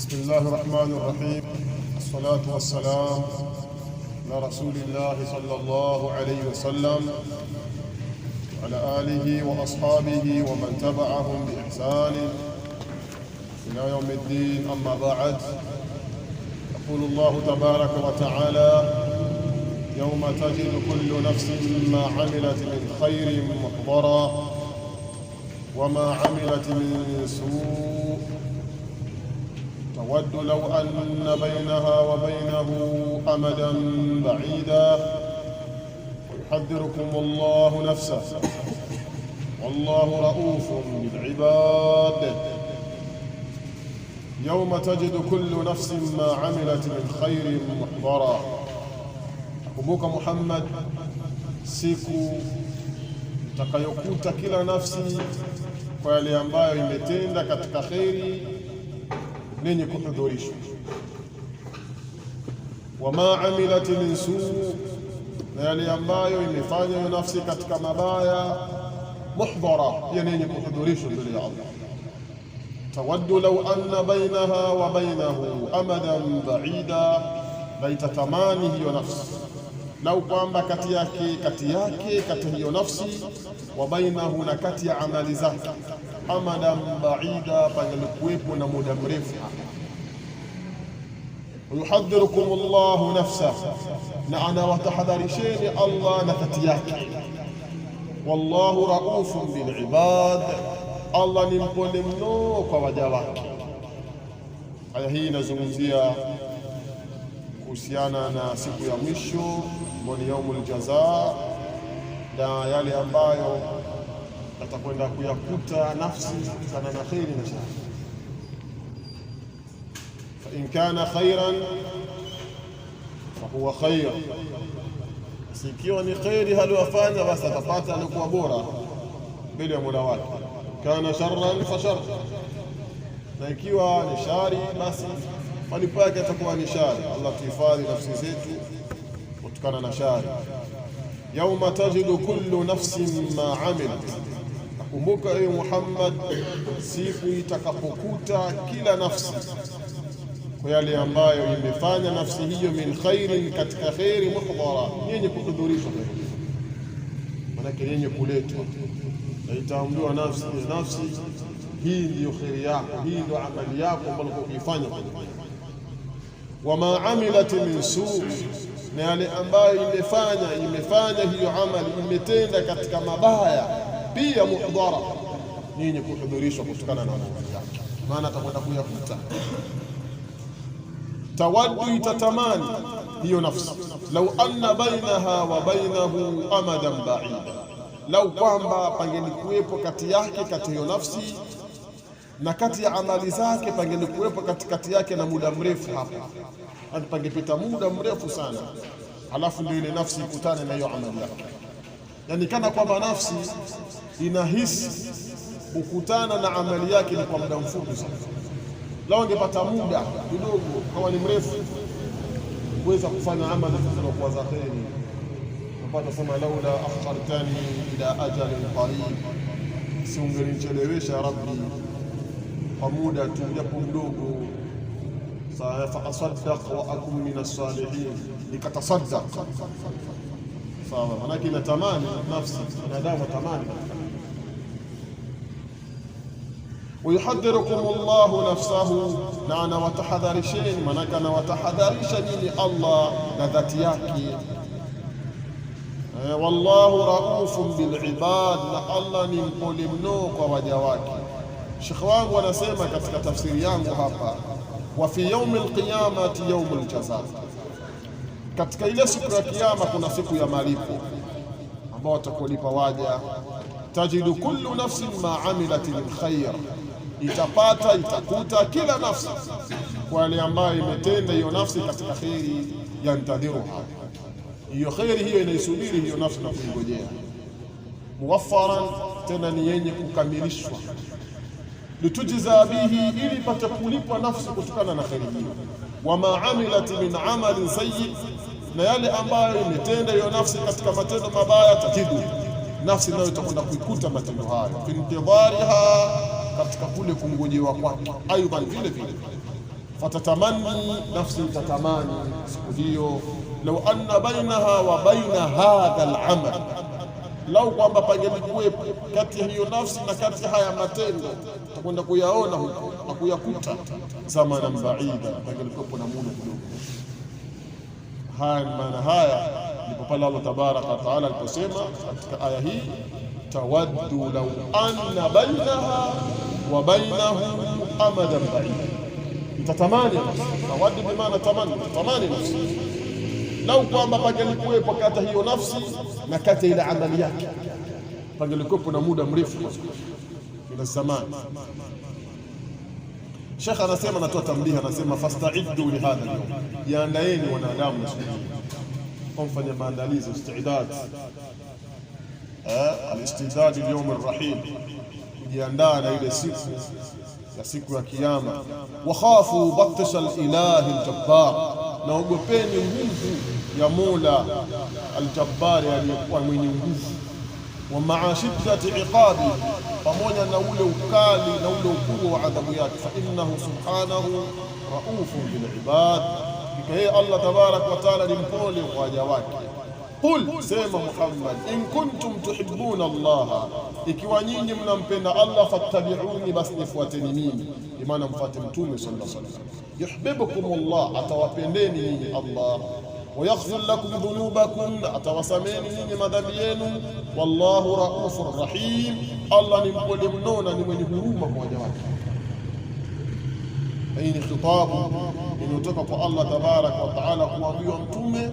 بسم الله الرحمن الرحيم. الصلاة والسلام على رسول الله صلى الله عليه وسلم وعلى آله وأصحابه ومن تبعهم بإحسان إلى يوم الدين. أما بعد، يقول الله تبارك وتعالى: يوم تجد كل نفس ما عملت من خير محضرا وما عملت من سوء تود لو أن بينها وبينه أمدا بعيدا ويحذركم الله نفسه والله رؤوف بالعباد. يوم تجد كل نفس ما عملت من خير محضرا. Kumbuka Muhammad, siku takayokuta kila nafsi kwa yale ambayo imetenda katika kheri nenye kuhudhurishwa, wama amilat min suu, na yale ambayo imefanya hiyo nafsi katika mabaya, muhdhara, pia nenye kuhudhurishwa mbele ya Allah. Tawaddu law anna bainaha wa bainahu amadan baida, na itatamani hiyo nafsi lau kwamba kati hiyo nafsi wa bainahu, na kati ya amali zake, amadan baida, pangelikuwepo na muda mrefu. Yuhadhirukum Allahu nafsa, na anawatahadharisheni Allah na kati yake. Wallahu raufun bil ibad, Allah ni mpole mno kwa waja wake. Aya hii inazungumzia kuhusiana na siku ya mwisho ambayo ni yaumul jazaa, na yale ambayo atakwenda kuyakuta nafsi kana na khairi na shari. Fa in kana khairan fa huwa khair, ikiwa ni khairi haliyofanya basi atapata alikuwa bora mbele ya Mola wake. Kana sharran fa shar, na ikiwa ni shari basi malipo yake atakuwa ni shari. Allah tuhifadhi nafsi zetu kutokana na shari. Yauma tajidu kullu nafsin ma amilat, kumbuka ewe Muhammad, siku itakapokuta kila nafsi kwa yale ambayo imefanya nafsi hiyo, min khairin, katika khairi, muhdhara, yenye kuhudhurishwa, manake yenye kuletwa, na itaambiwa nafsi hii ndiyo khairi yako, hii ndio amali yako ambayo umeifanya. Wama amilat min suu, na yale ambayo imefanya hiyo amali, imetenda katika mabaya, pia muhdhara, yenye kuhudhurishwa kutokana na amali yake, maana atakwenda kuyakuta. Tawaddu, itatamani hiyo nafsi, lau anna bainaha wa bainahu amadan baida, lau kwamba pangelikuwepo kati hiyo nafsi na kati ya amali zake, pangelikuwepo katikati yake na muda mrefu. Hapa hadi pangepita muda mrefu sana, halafu ndio ile nafsi ikutane na hiyo amali yake. Yani kana kwamba nafsi inahisi kukutana na amali yake ni kwa muda mfupi sana. Lao ingepata muda kidogo, kama ni mrefu, kuweza kufanya amali zilizokuwa za kheri. Napata sema laula akhartani ila ajalin qarib, si ungenichelewesha Rabbi kwa muda tu japo mdogo, fa asaddaq wa akum min as-salihin, nikatasaddaq. Sawa, manake inatamani nafsi, binadamu tamani. Wayuhadhirukum Allahu nafsahu, na anawatahadharisheni, manake anawatahadharisha nini? Allah na dhati yake. Wallahu raufun bil ibad, na Allah ni mpole mno kwa waja wake. Sheikh wangu anasema katika tafsiri yangu hapa, wa fi yaumil qiyamati yaumul jazaa, katika ile siku ya kiyama kuna siku ya malipo ambao watakulipa waja. Tajidu kullu nafsin ma amilat min khair, itakuta kila nafsi kwa yale ambayo imetenda hiyo nafsi katika khairi. Yantadhiruha, hiyo khairi hiyo inaisubiri hiyo nafsi na kuingojea. Muwaffaran, tena ni yenye kukamilishwa. Litujza bihi, ili pate kulipwa nafsi kutokana na khairi hiyo. Wama amilat min amalin sayyi, na yale ambayo imetenda hiyo nafsi katika matendo mabaya, tajidu, nafsi nayo itakwenda kuikuta matendo hayo, fi intidhariha, katika kule kungojewa kwake. Aidan vile vile Fatatamani, nafsi tatamani siku hiyo, lau anna bainaha wa baina hadha al-amal, lau kwamba pangelikuwepo kati ya hiyo nafsi na kati haya matendo tutakwenda kuyaona huko na kuyakuta zamana baida, pangelikuwepo na muda kidogo. Haya maana haya ndipo pale Allah tabaraka wa taala aliposema katika aya hii, tawaddu law anna bainaha wa bainahu amadan baida. Itatamani nafsi, tawaddu bimaana tamani nafsi, lau kwamba pangelikuwepo kati hiyo nafsi na kati ile amali yake pangelikuwepo na muda mrefu ila zamani. Sheikh anasema, natoa tambiha, anasema fasta'iddu li hadha al-yawm, yaandaeni wanadamu na siku hii, mfanye maandalizi, istidad, al-istidad al-yawm ar-rahim, kujiandaa na ile siku ya kiyama. Wa khafu batsha al-ilahi al-jabbar, na ogopeni nguvu ya Mola al-Jabbar, aliyekuwa mwenye nguvu. Wa ma'a shiddati iqabi, pamoja na ule ukali na ule ukubwa wa adhabu yake. Fa innahu subhanahu raufun bil ibad, yeye Allah tabarak wa taala ni mpole kwa waja wake. Qul, sema Muhammad, in kuntum tuhibbuna Allah, ikiwa nyinyi mnampenda Allah, fattabi'uni, basi nifuateni mimi, imana mfuate mtume sallallahu alaihi wasallam. Yuhibbukum Allah, atawapendeni nyinyi Allah. ويغفر لكم ذنوبكم، atawasameni nyinyi madhambi yenu. Wallahu raufur rahim, Allah ni mpole mno na ni mwenye huruma kwa waja wake. Hii ni khitabu inayotoka kwa Allah tabarak wa taala kuambiwa mtume,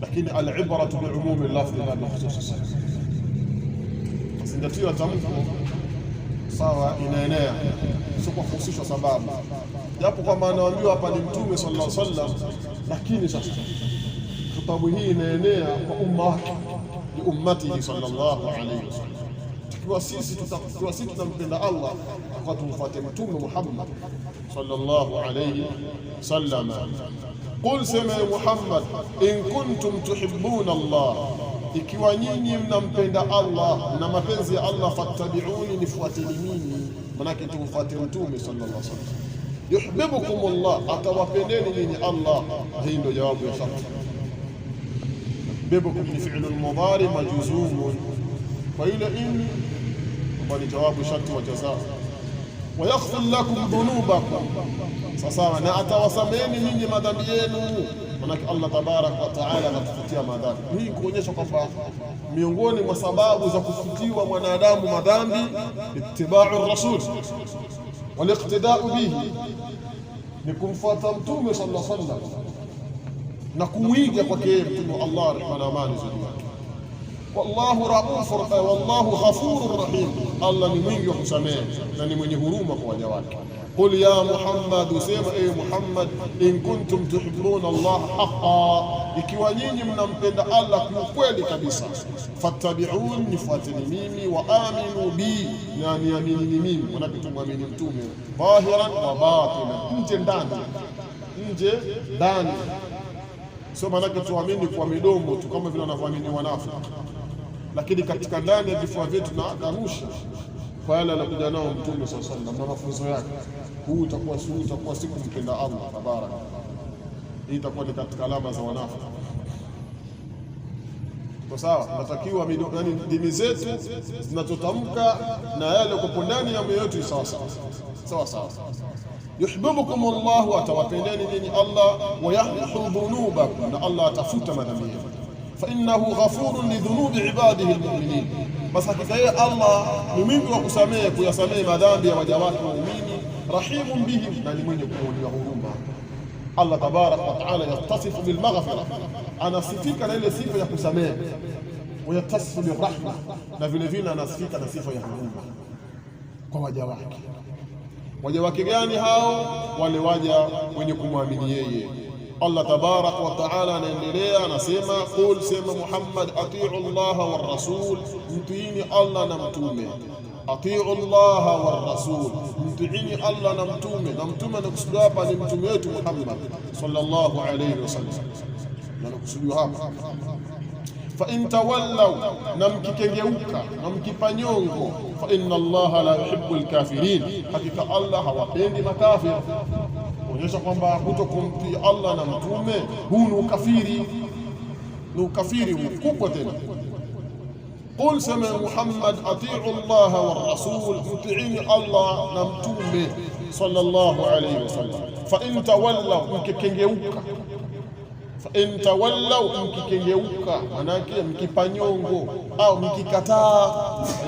lakini al-ibratu bi umumi al-lafzi la bi khususi. Zingatia tamko sawa, inaenea, sio kwa kuhusishwa sababu, japo kwamba anaambiwa hapa ni mtume sallallahu alaihi wasallam, lakini sasa khitabu hii inaenea kwa umma wake, ni ummatihi sallallahu alayhi wasallam. Tukiwa sisi tunampenda Allah, kwa tumfuate mtume Muhammad sallallahu alayhi wasallam. Qul, sema Muhammad, in kuntum tuhibbuna Allah, ikiwa nyinyi mnampenda Allah na mapenzi ya Allah, fattabi'uni, nifuateni mimi, manake tumfuate mtume sallallahu alayhi wasallam. Yuhibbukum Allah, atawapendeni nyinyi Allah. Hii ndio jawabu ya sharti. Yuhibbukum ni fi'l al-mudari majzum, wa ila in ni jawabu sharti wa jazaa. Wa yaghfir lakum dhunubakum, sasa na atawasameni nyinyi madhambi yenu, manake Allah tabarak wa taala anatufutia madhambi. Hii kuonyesha kwamba miongoni mwa sababu za kufutiwa mwanadamu madhambi ittiba'u rasul wal iqtida'u bihi, ni kumfuata mtume sallallahu alaihi wasallam na kuiga kwake mtume Allah, rehma na amani zake. Wallahu raufur, wallahu ghafurur rahim, Allah ni mwingi wa kusamehe na ni mwenye huruma kwa waja wake. Qul ya Muhammad, sema ewe Muhammad, in kuntum tuhibbuna Allah haqqan, ikiwa nyinyi mnampenda Allah kwa kweli kabisa, fattabi'un, nifuateni mimi, wa aminu bi, na niamini mimi, wanapotumwamini mtume, dhahiran wa batinan, nje ndani. Sio maanake tuamini kwa midomo tu kama vile wanavyoamini wanafiki, lakini katika ndani ya vifua vyetu na kanusha kwa yale anakuja nao mtume sallallahu alaihi wasallam na mafunzo yake. Huu utakuwa siku mpenda Allah tabaraka. Hii itakuwa ni katika alama za wanafiki. Kwa sawa, tunatakiwa yani dini zetu zinazotamka na yale yako ndani ya moyo wetu sawa sawa. Yuhibbukum Allah, atawapendeni nyinyi Allah. Wa yahfu dhunubakum, na Allah atafuta madhambi yenu. Fa innahu ghafurun li dhunubi ibadihi almu'minin, basi hakika yeye Allah ni mwingi wa kuyasamehe madhambi ya waja wake waumini. Rahimun bihim, na ni mwenye kuonea huruma. Allah tabarak wa taala yatasifu bil maghfira, anasifika na ile sifa ya kusamehe. Wa yatasifu bir rahma, na vile vile anasifika na sifa ya huruma kwa waja wake. Waja wake gani hao? Wale waja wenye kumwamini yeye. Allah tabarak wa taala anaendelea anasema, qul, sema Muhammad, atii'u Allah war rasul, mtiini Allah na mtume. Atii'u Allah war rasul, mtiini Allah na mtume. Na mtume anakusudiwa hapa ni mtume wetu Muhammad sallallahu alayhi wasallam, na anakusudiwa hapa. Fa in tawallaw, na mkikengeuka na mkipanyongo, fa inna Allah la yuhibbul kafirin, hakika Allah hawapendi makafir. kuonyesha kwamba kutokumtii Allah na mtume huu ni ukafiri mkubwa tena. Qul sama Muhammad atiu Allah wa rasul, mtiini Allah na mtume sallallahu alayhi wasallam. Fa in tawallaw, mkikengeuka, manake mkipanyongo au mkikataa,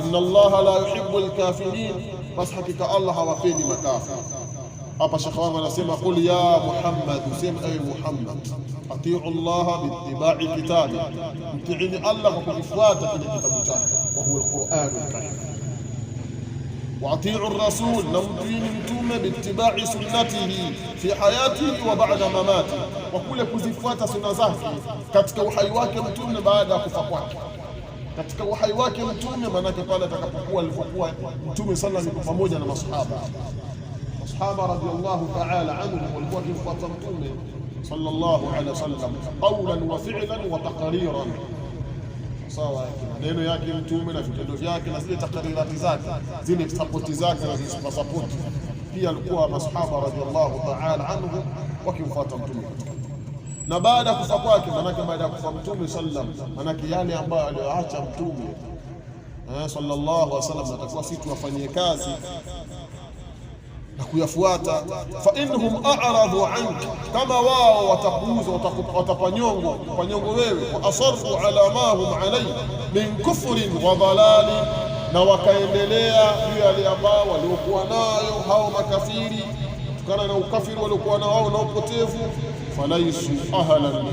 inna Allah la yuhibbu al-kafirin, basi hakika Allah hawapendi makafiri. Hapa Sheikh wangu anasema qul ya Muhammad, usema ay Muhammad, atiu Allah biittiba'i kitabi, mtiini Allah kwa kufuata kile kitabu chake, wa huwa al-Qur'an al-Karim. Wa atiu ar-rasul, na mtiini mtume biittiba'i sunnatihi fi hayatihi wa ba'da mamatihi, wa kule kuzifuata sunna zake katika uhai wake mtume baada ya kufa kwake. Katika uhai wake mtume, manake pale atakapokuwa alipokuwa mtume sallallahu alayhi wasallam pamoja na masahaba radiyallahu ta'ala anhum, walikuwa wakimfuata mtume sallallahu alayhi wasallam qawlan wa fi'lan wa taqriran, sawa, maneno yake mtume na vitendo vyake na zile taqrirati zake, zile sapoti zake na zile sapoti pia, alikuwa masahaba radiyallahu ta'ala anhum wakimfuata mtume. Na baada ya kufa kwake, manake baada ya kufa mtume sallam, manake yale ambayo aliyoacha mtume sallallahu alaihi wasallam natakuwa sisi tuwafanyie kazi na kuyafuata. Fa innahum a'radu anka, kama wao watapuuza, watapanyongo wewe, wa asarru ala ma hum alayhi min kufrin wa dhalali, na wakaendelea juu ya yale ambao waliokuwa nayo hao makafiri, kutokana na ukafiri waliokuwa nao wao na upotevu. Falaisu ahlan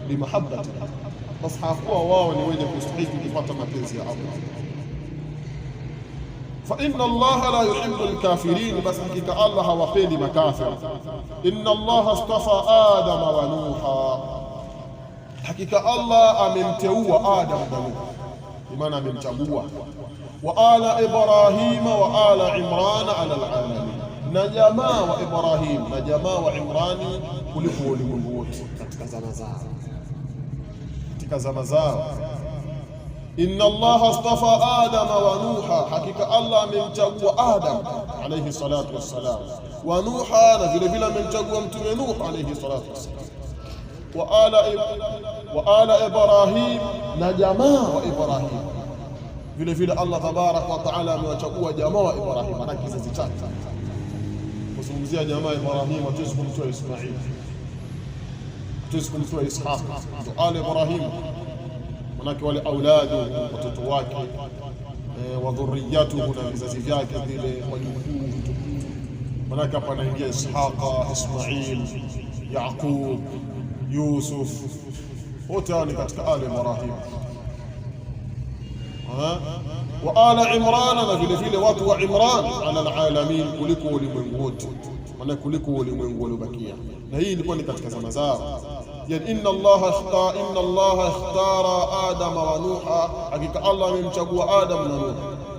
limahabbati, basi hakuwa wao ni wenye kustahili kupata mapenzi ya Allah. Fa inna Allah la yuhibbu al-kafirin, basi hakika Allah hawapendi makafir. Inna Allah astafa Adama wa Nuha, hakika Allah amemteua Adam na Nuh, maana amemchagua. Wa ala Ibrahima wa ala Imran ala al-alamin, na jamaa wa Ibrahim na jamaa wa Imrani kuliko ulimwengu wote katika zama zao. Inna Allah astafa Adama wa Nuha, hakika Allah amemchagua Adam alayhi salatu wassalam, wa Nuha, na vile vile amemchagua mtume Nuh alayhi salatu wassalam, wa ala Ibrahim, na jamaa wa Ibrahim vile vile Allah tabarak wa taala amewachagua jamaa wa Ibrahim na kizazi chake. Kuzungumzia jamaa ya Ibrahim, hatuwezi kumtoa Ismail, hatuwezi kumtoa Ishaq, ndio ala Ibrahim, manake wale auladu, watoto wake, wa dhurriyatuhu, na vizazi vyake vile wajukuu, manake hapa anaingia Ishaq, Ismail, Yaqub, Yusuf, wote hao ni katika ala Ibrahim. Wa ala Imran, na vile vile watu wa Imran ala alalamin, kuliko ulimwengu wote, maana kuliko ulimwengu uliobakia. Na hii ilikuwa ni katika zama zao. Yani inna Allah ikhtara Adama wa Nuha, hakika Allah amemchagua Adam na Nuh.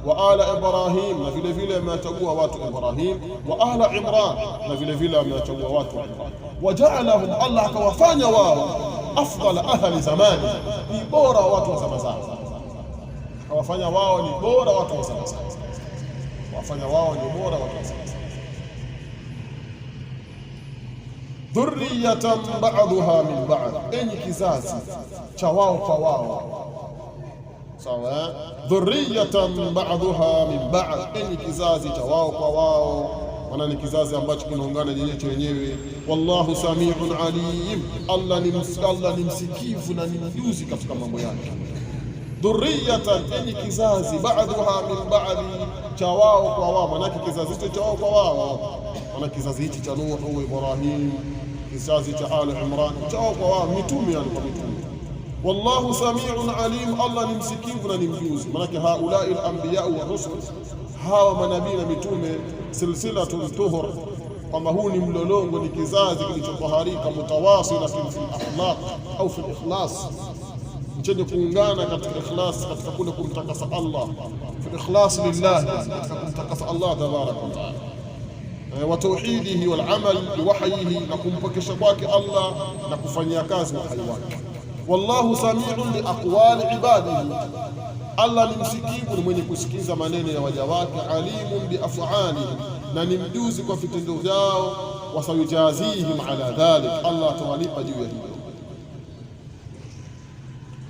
Wa ala Ibrahim, na vile vile amechagua watu Ibrahim. Wa ala Imran, na vile vile amechagua watu Imran. Waja'alahum, Allah akawafanya wao afdal ahli zamani, ni bora watu wa zama zao. Wafanya wao ni bora watu wa zama zao, wafanya wao ni bora watu wa zama zao. Dhurriyatan ba'daha min ba'd, enyi kizazi cha wao kwa wao, sawa. Dhurriyatan ba'daha min ba'd, enyi kizazi cha wao kwa wao, maana ni kizazi ambacho kinaungana yenyewe. Wallahu samiun alim, Allah ni msikivu na ni mjuzi katika mambo yake. Dhurriyatan, enyi kizazi, ba'daha min ba'di, cha wao kwa wao, maana kizazi hicho cha wao kwa wao, maana kizazi hichi cha Nuh, Ibrahim, kizazi cha Ali Imran, cha wao kwa wao, mitume alikuwa mitume. Wallahu samiun alim, Allah ni msikivu na ni mjuzi, maana haulai al-anbiya wa rusul, hawa manabii na mitume, silsilatun tuhur, kwamba huu ni mlolongo, ni kizazi kilichotaharika, mutawasila fi akhlaq au fi ikhlas, chenye kuungana katika ikhlas, katika kule kumtakasa Allah, fi ikhlas lillah, katika kumtakasa Allah tabaraka wa taala, wa tauhidihi wal amal bi wahyihi, na kumpokesha kwake Allah na kufanyia kazi wahyi wake. Wallahu sami'un li aqwali ibadihi, Allah ni msikivu, ni mwenye kusikiza maneno ya waja wake. Alimun bi af'alihi, na ni mjuzi kwa vitendo vyao. Wasayujazihim ala dhalik, Allah atawalipa juu ya hilo.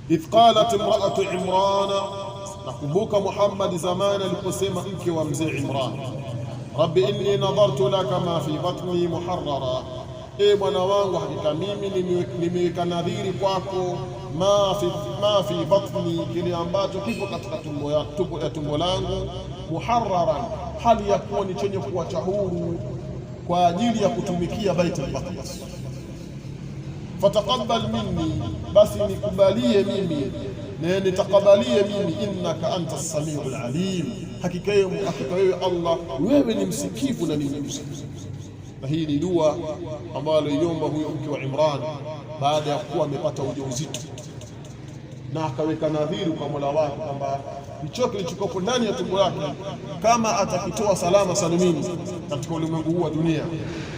Idh qalat imra'atu Imran, nakumbuka Muhammad zamani aliposema mke wa mzee Imran, rabbi inni nadartu laka ma fi batni muharrara, e bwana wangu, hakika mimi nimeweka nadhiri kwako, ma fi batni, kile ambacho kipo katika tumbo langu, muharraran, hali ya kuwa ni chenye kuacha huru kwa ajili ya kutumikia Baitul Maqdis. Fataqabbal minni, basi nikubalie mimi na nitakabalie mimi, innaka anta as-sami'ul alim, hakika wewe Allah, wewe ni msikivu na ni mjuzi. Na hii ni dua ambayo aliomba huyo mke wa Imran baada ya kuwa amepata ujauzito, na akaweka nadhiri kwa Mola wake kwamba hicho kilichokuwa ndani ya tumbo lake kama atakitoa salama salimini katika ulimwengu huu wa dunia,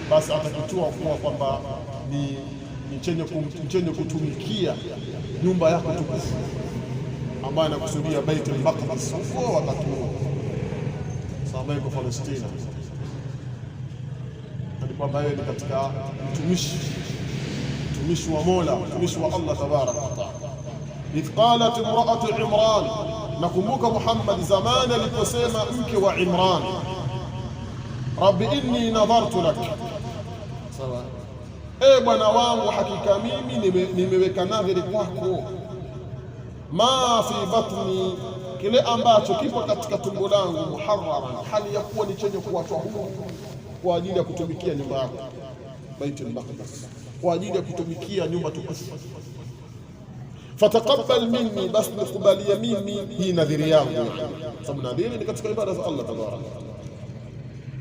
basi atakitoa kuwa kwamba ni chenye kutumikia nyumba yako tukufu ambayo anakusudia Baitul Maqdis huko wakati huo sababu kwa Palestina, ni kwamba yeye ni katika mtumishi wa Mola, mtumishi wa Allah tabaraka wa taala. Idh qalat imra'atu Imran, nakumbuka Muhammad zamani aliposema mke wa Imran, rabbi inni nadhartu lak, sawa, e bwana wangu, hakika mimi nimeweka nadhiri kwako, ma fi batni, kile ambacho kipo katika tumbo langu, muharraran, hali ya kuwa ni chenye kuachwa huru kwa ajili ya kutumikia nyumba yako Baitul Maqdis, kwa ajili ya kutumikia nyumba tukufu. Fataqabbal minni, basi nikubalia mimi hii nadhiri yangu, sababu nadhiri ni katika ibada za Allah tabaraka.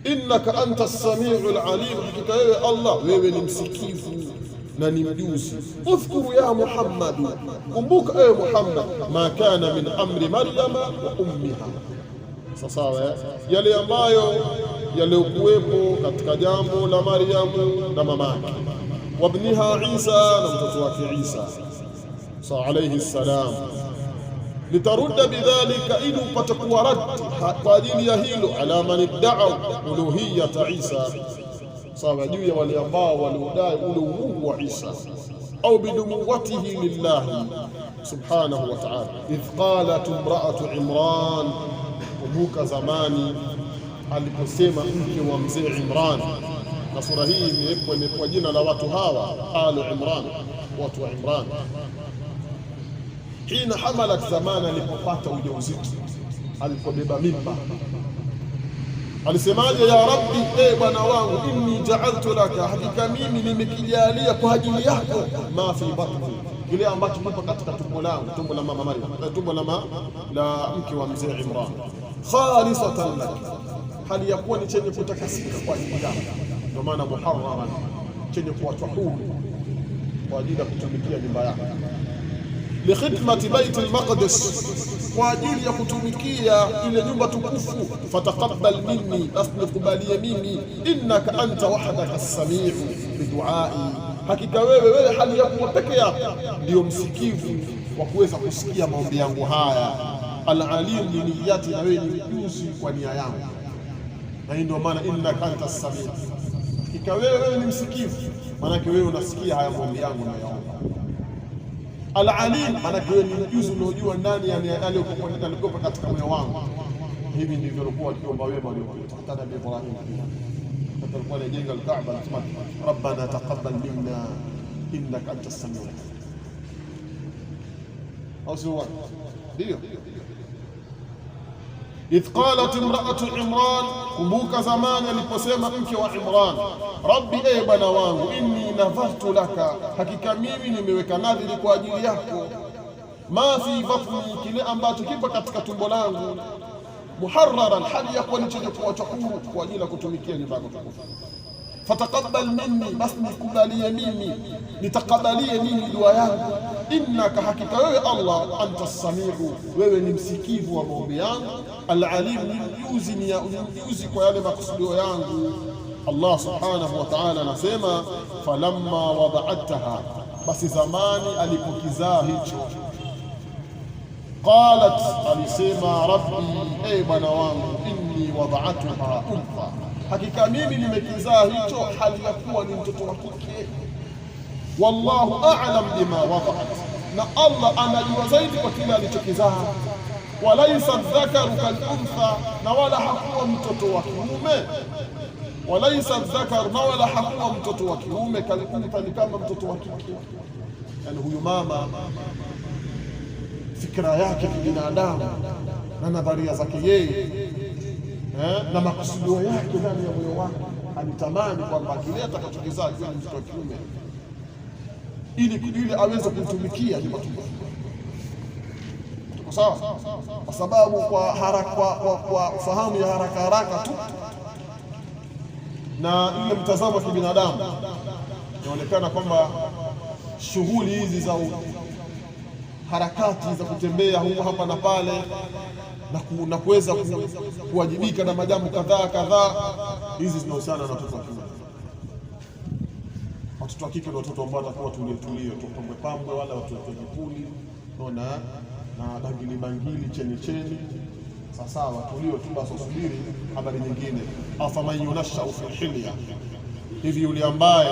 Innaka anta as-sami'ul alim, hakika wewe Allah, wewe ni msikivu na ni mjuzi. Udhkuru ya Muhammad, kumbuka ewe Muhammad, ma kana min amri Maryama wa ummiha, sawa, yale ambayo yaliokuwepo katika jambo la Maryamu na mamake, wabniha Isa, na mtoto wake Isa alayhi salam, litarudda bidhalika, ili upate kuwa raddi kwa ajili ya hilo, ala man idda'u uluhiyyata Isa, sawa, juu ya wale ambao waliodai ule uungu wa Isa, au bidumuwatihi lillahi subhanahu wa ta'ala. Idh qalat imra'atu Imran, kumbuka zamani aliposema mke wa mzee Imran, na sura hii imewekwa jina la watu hawa alu Imran, watu wa Imran. Hina hamalat, zamani alipopata ujauzito, alipobeba mimba, alisemaje? Ya Rabbi, e bwana wangu, inni ja'altu laka, hakika mimi nimekijalia kwa ajili yako, ma fi batni, kile ambacho kipo katika tumbo langu, tumbo la mama Maryam, tumbo la mke wa mzee Imran, khalisatan lak, hali ya kuwa ni chenye kutakasika kwa ajili yako. Ndio maana muharraran, chenye kuachwa huru kwa ajili ya kutumikia nyumba yako, likhidmati Baitul Maqdis, kwa ajili ya kutumikia ile nyumba tukufu. Fataqabbal minni, basi nikubalie mimi, innaka anta wahdaka as-sami'u biduai, hakika wewe hali ya kuwa peke yako ndio msikivu wa kuweza kusikia maombi yangu haya, al-alim bi niyyati, na wewe ni mjuzi kwa nia yangu. Na hii ndio maana innaka anta as-sami', hakika wewe ni msikivu, maana wewe unasikia haya maombi yangu na yaomba. Al-alim, maana wewe ni mjuzi unaojua ndani ya yale yaliyokuwa katika moyo wangu. Hivi ndivyo walikuwa wakiomba wema waliopita. Hata Nabii Ibrahim alikuwa anajenga al-Kaaba, anasema rabbana taqabbal minna innaka antas samiul alim. Au sio? Ndio. Idh qalat imra'atu Imran, kumbuka zamani aliposema mke wa Imran, rabbi, e bwana wangu, inni nadhartu laka, hakika mimi nimeweka nadhiri kwa ajili yako, ma fi batni, kile ambacho kipo katika tumbo langu, muharraran, hali ya kuwa ni chenye kuachwa huru kwa ajili ya kutumikia nyumba yako tukufu. Fataqabbal minni, basi nikubalie mimi, nitakabalie mimi dua yangu, innaka, hakika wewe Allah, anta as-sami'u, wewe ni msikivu wa maombi yangu, al-alim, ni mjuzi kwa yale makusudio yangu. Allah subhanahu wa ta'ala anasema, falamma wada'ataha, basi zamani alipokizaa hicho, qalat, alisema, rabbi, e bwana wangu, inni wada'atuha untha, hakika mimi nimekizaa hicho hali ya kuwa ni mtoto wa kike. Wallahu a'lam bima wada'at, na Allah anajua zaidi kwa kile alichokizaa. Walaysa dhakaru kal-untha, na wala hakuwa mtoto wa kiume. Walaysa dhakaru, na wala hakuwa mtoto wa kiume kal-untha, ni kama mtoto wa kike. Yani huyu mama fikra yake kibinadamu na nadharia zake yeye na makusudio yake ndani ya moyo wake, anitamani kwamba kile atakachokizaa kiwe ni mtoto wa kiume, ili aweze kumtumikia kimatumbo. Tuko sawa? Kwa sababu kwa ufahamu ya haraka tu na ile mtazamo wa kibinadamu, inaonekana kwamba shughuli hizi za harakati za kutembea huko hapa na pale na kuweza kuwajibika na majambo kadhaa, hizi zinahusiana na watoto wa kiume. Watoto wa kike ni watoto ambao watakuwa tulie pambwe, wala watoto wa kipuli na bangili cheni. Sasa watulie tu basi, usubiri habari nyingine. Afaman yunashau fi hilya, hivi yule ambaye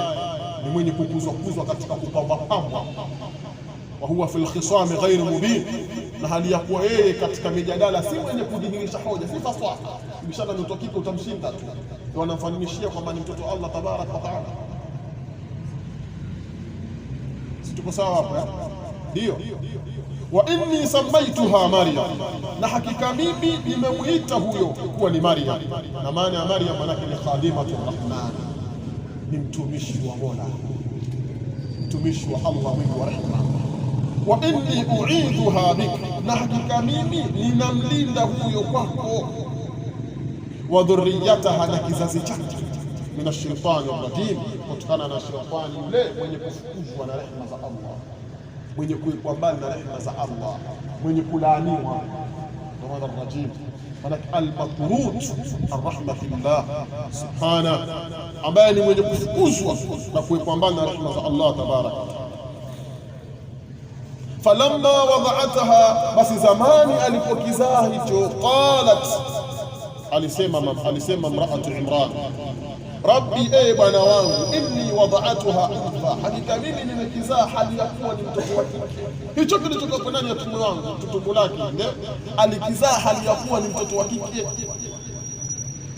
ni mwenye kukuzwa katika kupambwa, wa huwa fil khisami ghairu mubin, na hali ya kuwa yeye katika mijadala si mwenye kudhihirisha hoja, si faswa. Bishara ni mtoto kike, utamshinda tu, ndio wanamfananishia kwamba ni mtoto Allah tabaraka wa taala. Tuko sawa hapa? Ndio. Wa inni samaituha Maryam, na hakika mimi nimemuita huyo kuwa ni Maryam. Na maana ya Maryam manake ni khadimatu rahman, ni mtumishi wa Mola, mtumishi wa Allah mwingi wa rehema. Wa inni u'idhuha bik, na hakika mimi ninamlinda huyo kwako. Wa dhurriyataha, na kizazi chake, min ash-shaytani ar-rajim, kutokana na shetani yule mwenye kufukuzwa na rehema za Allah, mwenye kuwekwa mbali na rehema za Allah, mwenye kulaaniwa. Ndio ar-rajim, maana al-matrud ar-rahmatillah subhana, ambaye ni mwenye kufukuzwa na kuwekwa mbali na rehema za Allah tabaraka. Falamma wada'ataha, basi zamani alipokizaa hicho, qalat, alisema mraatu Imran, Rabbi, bwana wangu, inni wada'atuha untha, hakika mimi nimekizaa hali ya kuwa ni mtoto wa kike. Hicho kilichokuwa ndani ya tumbo wangu, tumbo lake alikizaa hali ya kuwa ni mtoto wa kike.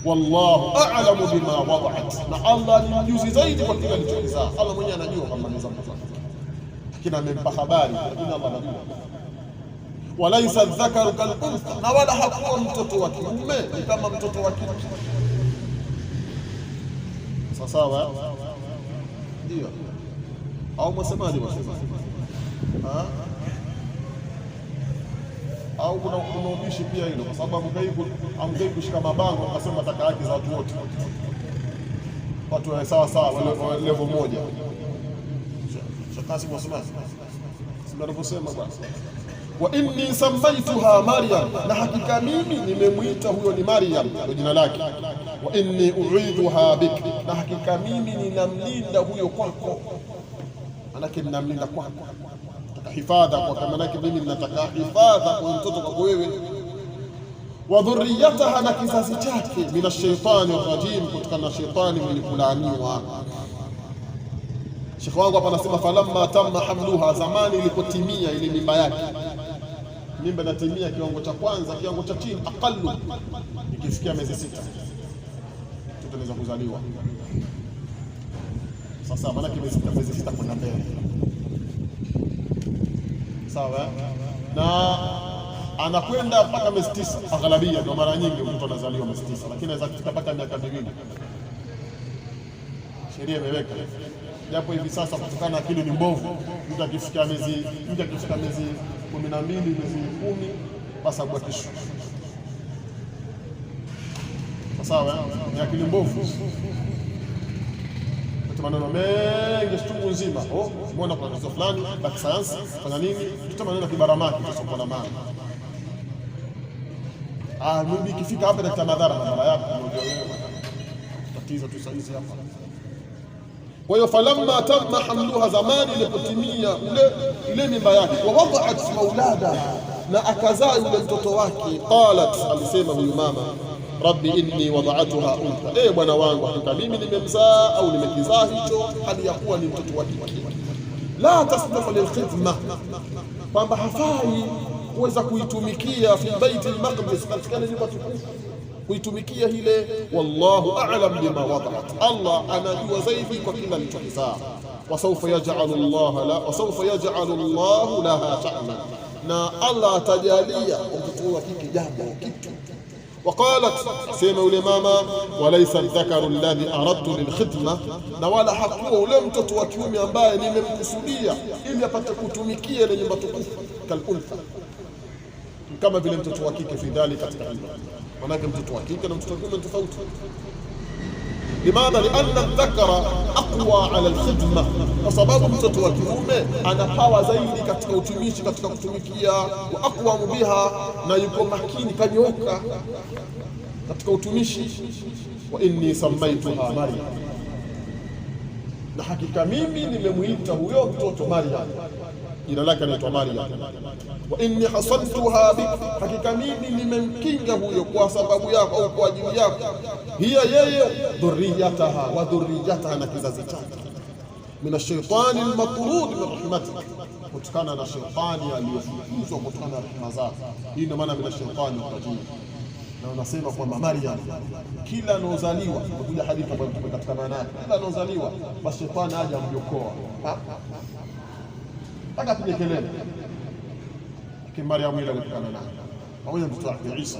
Wallahu a'lamu bima wada'at, na Allah ni mjuzi zaidi kwa kile alichokizaa. Allah mwenyewe anajua kwamba ni zamani, kina amempa habari, lakini Allah anajua. Walaysa dhakaru kal untha, na wala hakuwa mtoto wa kiume ni kama mtoto wa kike. Sawa? Ndio. Au msemaji au kuna ubishi pia hilo, kwa sababu hamgei kushika mabango akasema taka haki za watu wote, watu wa sawa level moja. Shakasi msemaji sema basi, wa inni samaituha Maryam, na hakika mimi nimemuita huyo ni Maryam, ndio jina lake. Wa inni u'idhuha bik, na hakika mimi ninamlinda huyo kwako, manake ninamlinda kwako, nataka hifadha kwa, manake mimi ninataka hifadha kwa mtoto kwako wewe. Wa dhurriyataha, na kizazi chake, minash shaitani rajim, kutokana na shetani mwenye kulaaniwa. Sheikh wangu hapa anasema falamma tamma hamluha, zamani ilipotimia ile mimba yake. Mimba inatimia kiwango cha kwanza, kiwango cha chini aqallu ikifikia miezi 6 mtoto anaweza kuzaliwa. Sasa maana miezi 6 kwenda mbele, sawa, na anakwenda mpaka miezi 9 aghalabia, ndio mara nyingi mtoto anazaliwa miezi 9, lakini anaweza kufika mpaka miaka 2. Sheria imeweka, japo hivi sasa kutokana na akili ni mbovu, mtu akifika miezi 12, miezi 10, basi abakishwa. Sawa, ni akili mbovu, maneno mengi shtungu nzima. Umeona kwa tatizo fulani la kisayansi fanya nini, tutama neno kibaramaki tusopona maana. Mimi ikifika hapa daktari madhara yako ndio wewe tatizo tu saizi hapa. Kwa hiyo falamma tamma hamluha, zamani ilipotimia ile mimba yake, wa wada'at maulada, na akazaa yule mtoto wake. Qalat, alisema huyu mama, rabbi inni wada'atuha untha, bwana wangu hakika mimi nimemzaa au nimekizaa hicho hali ya kuwa ni mtoto wa kike. La tasluhu lilkhidma, kwamba hafai kuweza kuitumikia fi baiti al-maqdis, katika nyumba tukufu kuitumikia ile. Wallahu a'lam bima wada'at, Allah anajua zaidi kwa kila alichokizaa. Wasawfa yaj'alu Allahu laha sha'nan, na Allah atajalia mtoto wa kike jambo kitu. Waqalat, sema yule mama, walaysa dhakaru alladhi aradtu lilkhidma, na wala hakuwa ule mtoto wa kiume ambaye nimemkusudia ili apate kutumikia ile nyumba tukufu, kalulfa, kama vile mtoto wa kike fi dhalika, katika hilo. Manake mtoto wa kike na mtoto wa kiume tofauti. Limadha? Lianna dhakara aqwa ala alkhidma, kwa sababu mtoto wa kiume ana pawa zaidi katika utumishi, katika kutumikia. Wa aqwamu biha, na yuko makini, kanyoka katika utumishi. Wa inni samaituha Maryam, na hakika mimi nimemuita huyo mtoto Maryam, jina lake anaitwa Maryam. Wa inni hasantuha bik, hakika mimi nimemkinga huyo kwa sababu yako au kwa ajili yako. Hiya, yeye, dhurriyataha wa dhurriyataha, na kizazi chake, min ash-shaytani al-matrud min rahmatik, kutokana na shetani aliyefukuzwa kutokana na rehema zake. Hii ndio maana min ash-shaytani ar-rajim. Na unasema kwamba Maryam kila anozaliwa, kuja hadithi ambayo tume katika maana yake, kila anozaliwa basi shetani aje amjokoa mpaka apige kelele. Lakini Maryam ile kutokana na pamoja mtoto wake Isa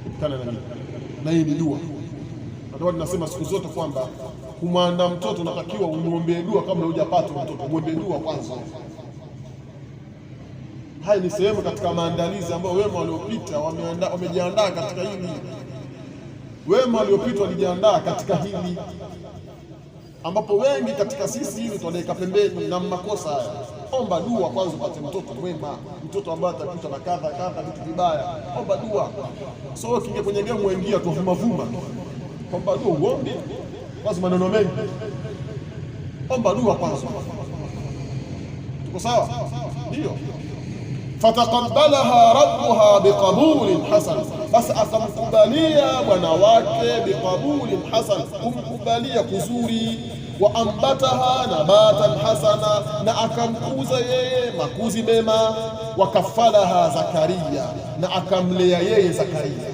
kutokana na hii ni dua. Ndio tunasema siku zote kwamba kumwandaa mtoto unatakiwa umuombee dua kabla hujapata mtoto, muombe dua kwanza. Hai ni sehemu katika maandalizi ambayo wema waliopita wamejiandaa katika hili. Wema waliopita walijiandaa katika hili, ambapo wengi katika sisi hivi tunaeka pembeni na makosa haya. Omba dua kwanza upate mtoto mwema, mtoto ambaye atakuta na kadha vitu vibaya. Omba dua. So kinge kwenye game muingia tu vuma. Omba dua, uombe kwanza, maneno mengi. Omba dua kwanza. Tuko sawa? Ndio. Fataqabbalaha rabbuha biqabulin hasan, bas akamkubalia bwana wake biqabulin hasan, kumkubalia kuzuri. Wa ambataha nabatan hasana, na akamkuza yeye makuzi mema. Wa kafalaha Zakaria, na akamlea yeye Zakaria.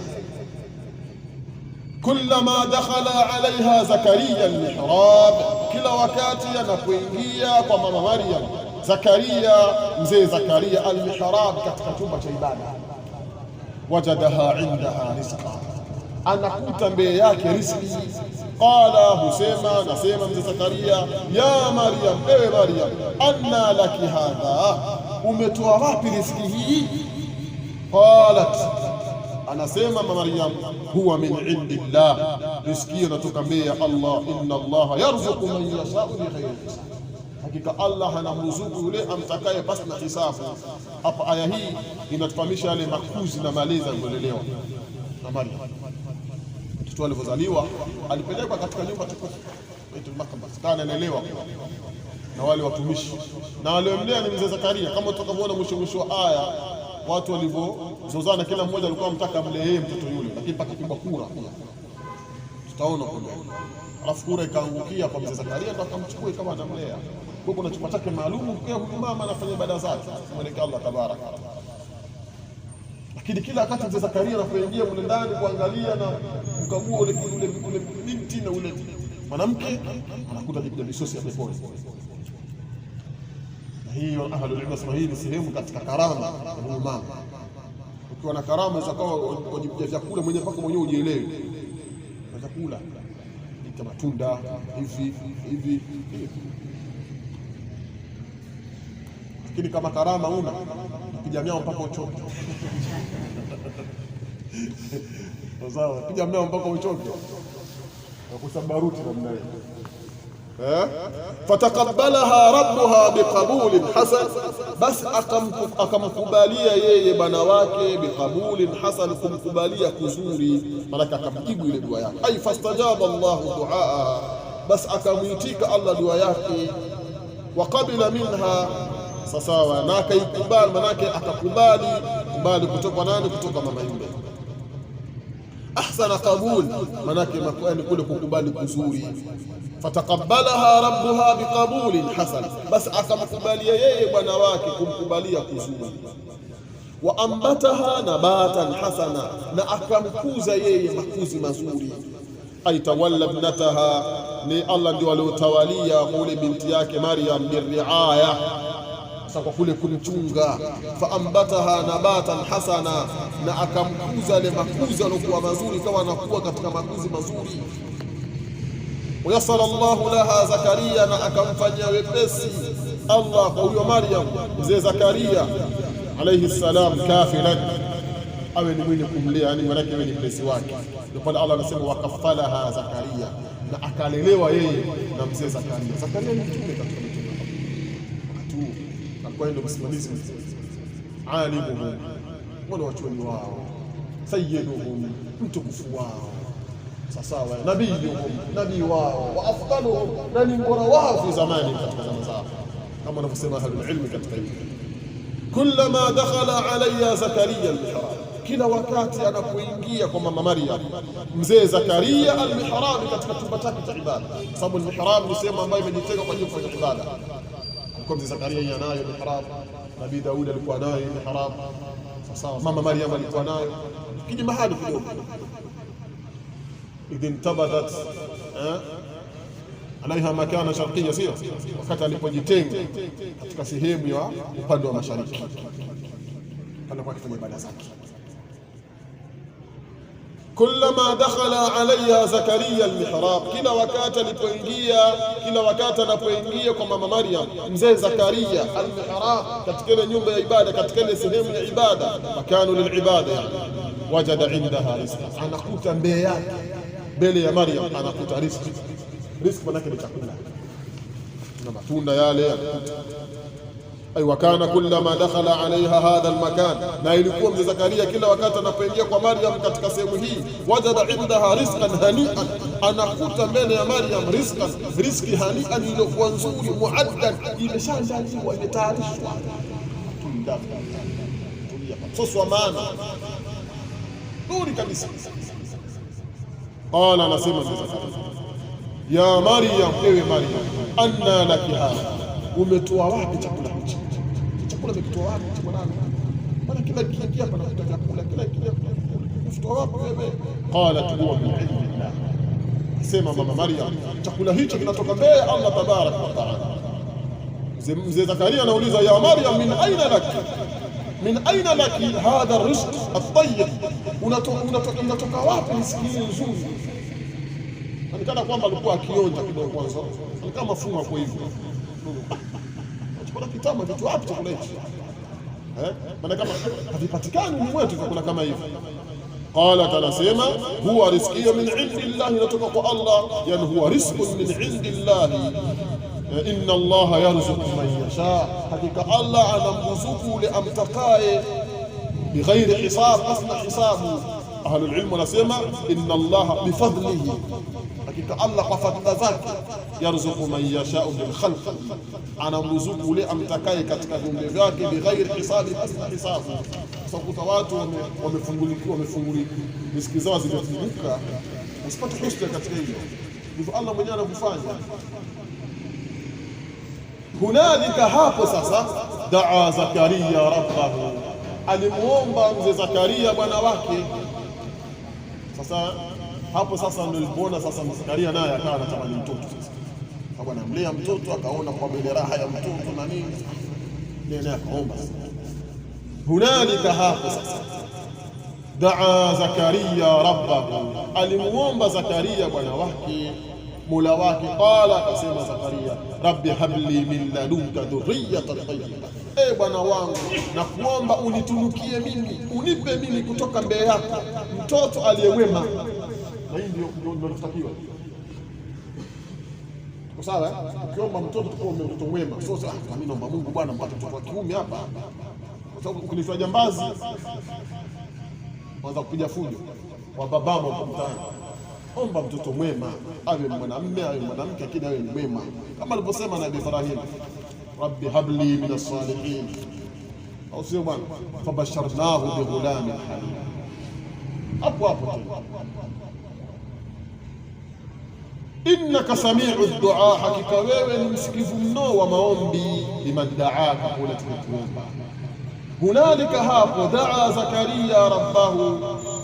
Kullama dakhala alaiha Zakaria almihrab, kila wakati anapoingia kwa mama Maryam Zakaria, mzee Zakaria, almihrab, katika chumba cha ibada, wajadaha indaha rizqa, anakuta mbele yake riziki. Qala, husema nasema mzee Zakaria, ya Maryam, ewe Maryam, anna laki hadha, umetoa wapi riziki hii? Qalat, anasema Maryam, huwa min indillah, riziki inatoka mbele ya Allah. Inna Allah yarzuqu man yasha'u bighayri hisab, hakika Allah anamruzuku yule amtakaye pasi na hisabu. Hapa aya hii inatufahamisha yale makuzi na malezi yaliyolelewa na Maryam. Mtoto alipozaliwa alipelekwa katika nyumba tukufu Baitul Maqdis, kana anaelewa na wale watumishi, na waliomlea ni mzee Zakaria. Kama tutakavyoona mwisho wa aya, watu walivyozozana, kila mmoja alikuwa mtaka mlee yeye mtoto yule, lakini pakipigwa kura pia tutaona kule. Alafu kura ikaangukia kwa mzee Zakaria, ndo akamchukua kama anamlea. Kwa kuna chumba chake maalum kwa huyu mama anafanya ibada zake mwelekea Allah tabaraka. Lakini kila wakati mzee Zakaria anapoingia mle ndani kuangalia na kukagua ule binti na ule mwanamke, anakuta misosi ya peponi. Na hiyo ahlul ilm wasema hii ni sehemu katika karama ya huyu mama. Ukiwa na karama za kwa kujipia vyakula mwenyewe mpaka mwenyewe ujielewe. Na chakula ni matunda hivi. Lakini kama karama una piga miao mpaka uchoke. Sawa, piga miao mpaka uchoke. Na kusabaruti namna hiyo. Fataqabbalaha rabbuha biqabulin hasan, bas akamkubalia yeye bwana wake biqabulin hasan, kumkubalia kuzuri, malaka akamjibu ile dua yake. Ay fastajaba Allah duaa, bas akamuitika Allah dua yake. Wa qabila minha, sawa, na akaikubali, manake akakubali kutoka nani? Kutoka mama yule. ahsana qabul, manake ni kule kukubali kuzuri. Fataqabbalaha rabbuha biqabulin hasan, basi akamkubalia yeye bwana wake kumkubalia kuzuri. Wa ambataha nabatan hasana, na akamkuza yeye makuzi mazuri. Aitawalla ibnataha, ni Allah ndio aliotawalia kule binti yake Maryam birriaya, sasa kwa kule kumchunga. Fa ambataha nabatan hasana, na akamkuza ile makuzi yaliokuwa mazuri, kama anakuwa katika makuzi mazuri. Wayasara Allahu laha Zakaria, na akamfanyia wepesi Allah kwa huyo Maryam mzee Zakaria alayhi salam, kafilan, awe ni mwenye kumlea, yani manake awe ni mlezi wake. Ndio pale Allah anasema wakafalaha Zakaria, na akalelewa yeye na mzee Zakaria. Zakaria ni mtume katika mitume, wakati alikuwa ndio msimamizi, alimuhum, mwana wa chuoni wao, sayyiduhum, mtukufu wao, sawa, nabii wao, wa afdaluhum, na ni bora wao fi zamani, katika zama zao, kama wanavyosema ahlul ilmi katika hili. Kullama dakhala alayya Zakaria al-mihrab, kila wakati anapoingia kwa mama Maryam mzee Zakaria al-mihrab, katika chumba chake cha ibada, sababu al-mihrab ni sehemu ambayo imejitenga kwa ajili ya kufanya ibada. Alikuwa mzee Zakaria yanayo mihrab, Nabii Daudi alikuwa nayo mihrab, sawa, mama Maryam alikuwa nayo, kiji mahali kidogo. Idhin tabadat alaiha makana sharqiyya, sio wakati alipojitenga katika sehemu ya upande wa mashariki, alikuwa akifanya ibada zake. Kullama dakhala alayya Zakaria al-mihrab, kila wakati anapoingia kwa mama Maryam mzee Zakaria al-mihrab, katika ile nyumba ya ibada, katika ile sehemu ya ibada, makanu lilibada, yani wajada indaha rizqa, anakuta mbele yake, mbele ya Maryam anakuta riziki. Riziki manake ni chakula na matunda yale anakuta. Ay wa kana kullama dakhala alaiha hadha almakan, na ilikuwa mzee Zakaria kila wakati anapoingia kwa Maryam katika sehemu hii, wajada indaha rizqan hani'an, anakuta mbele ya Maryam rizqan, riziki hani'an, iliyokuwa nzuri, muaddan, imeshaandaliwa, imetayarishwa, tunda soswa maana nzuri kabisa. Qala, anasema mzee Zakaria, ya Maryam, ewe Maryam, anna laki hadha, umetoa wapi chakula hichi? Chakula umekitoa wapi cha nani? Maana kila kitu hapa nakuta chakula, kila kitu umetoa wapi wewe? Qalat huwa min indillah, sema mama Maryam, chakula hicho kinatoka mbele Allah tabaraka wa taala. Mzee Zakaria anauliza, ya Maryam, min aina laki hadha rizq at-tayyib, unatoka wapi riziki nzuri? Alikana kwamba alikuwa akionja kidogo kwanza, alikaa mafuma kwa hivyo. Chakula kitamu, vitu wapi chakula hichi? Maana kama havipatikani ni mwetu chakula kama hivi. Qala, anasema huwa rizqi min indillah, inatoka kwa Allah, yani huwa rizqun min indillah. Inna Allah yarzuqu man yasha, hakika Allah anamruzuku yule amtakaye bighairi hisab, asna hisabu. Ahlul ilm wanasema inna Allah bifadlihi, hakika Allah kwa fadhila zake, yarzuqu man yashau bil khalq, anamruzuku yule amtakaye katika viumbe vyake, bighairi hisabi, asna hisabu. Sasa kuta watu wamefunguliwa riziki zao zimefunguka, usipate husda katika hilo, ndivyo Allah mwenyewe anakufanya. Hunalika, hapo sasa, daa Zakaria rabbahu, alimuomba mzee Zakaria bwana wake. Sasa hapo sasa ndio alipoona sasa Zakaria naye akawa anatamani mtoto sasa, sababu anamlea mtoto, akaona kwa ile raha ya mtoto na nini, naye akaomba. Hunalika, hapo sasa, daa Zakaria rabbahu, alimuomba Zakaria bwana wake Mola wake. Qala, akasema Zakaria, rabbi habli min ladunka dhurriyatan tayyiba, bwana wangu, na kuomba unitunukie mimi, unipe mimi kutoka mbele yako mtoto aliyewema. Na hii ndio tunatakiwa, kwa sawa, ukiomba mtoto tukao mtoto mwema. Sasa mimi naomba Mungu bwana mpate mtoto wa kiume hapa, kwa sababu ukinifanya jambazi kwanza kupiga fujo wa babamo kwa mtaani. Omba mtoto mwema, awe mwanamume awe mwanamke, lakini awe mwema, kama alivyosema Nabii Ibrahim, rabbi habli min as-salihin, au sio bwana? Fabasharnahu bighulamin halim, hapo hapo tena. Innaka samiu dua, hakika wewe ni msikivu mno wa maombi. Liman daaka, kule tukuomba. Hunalika, hapo, daa Zakaria rabbahu,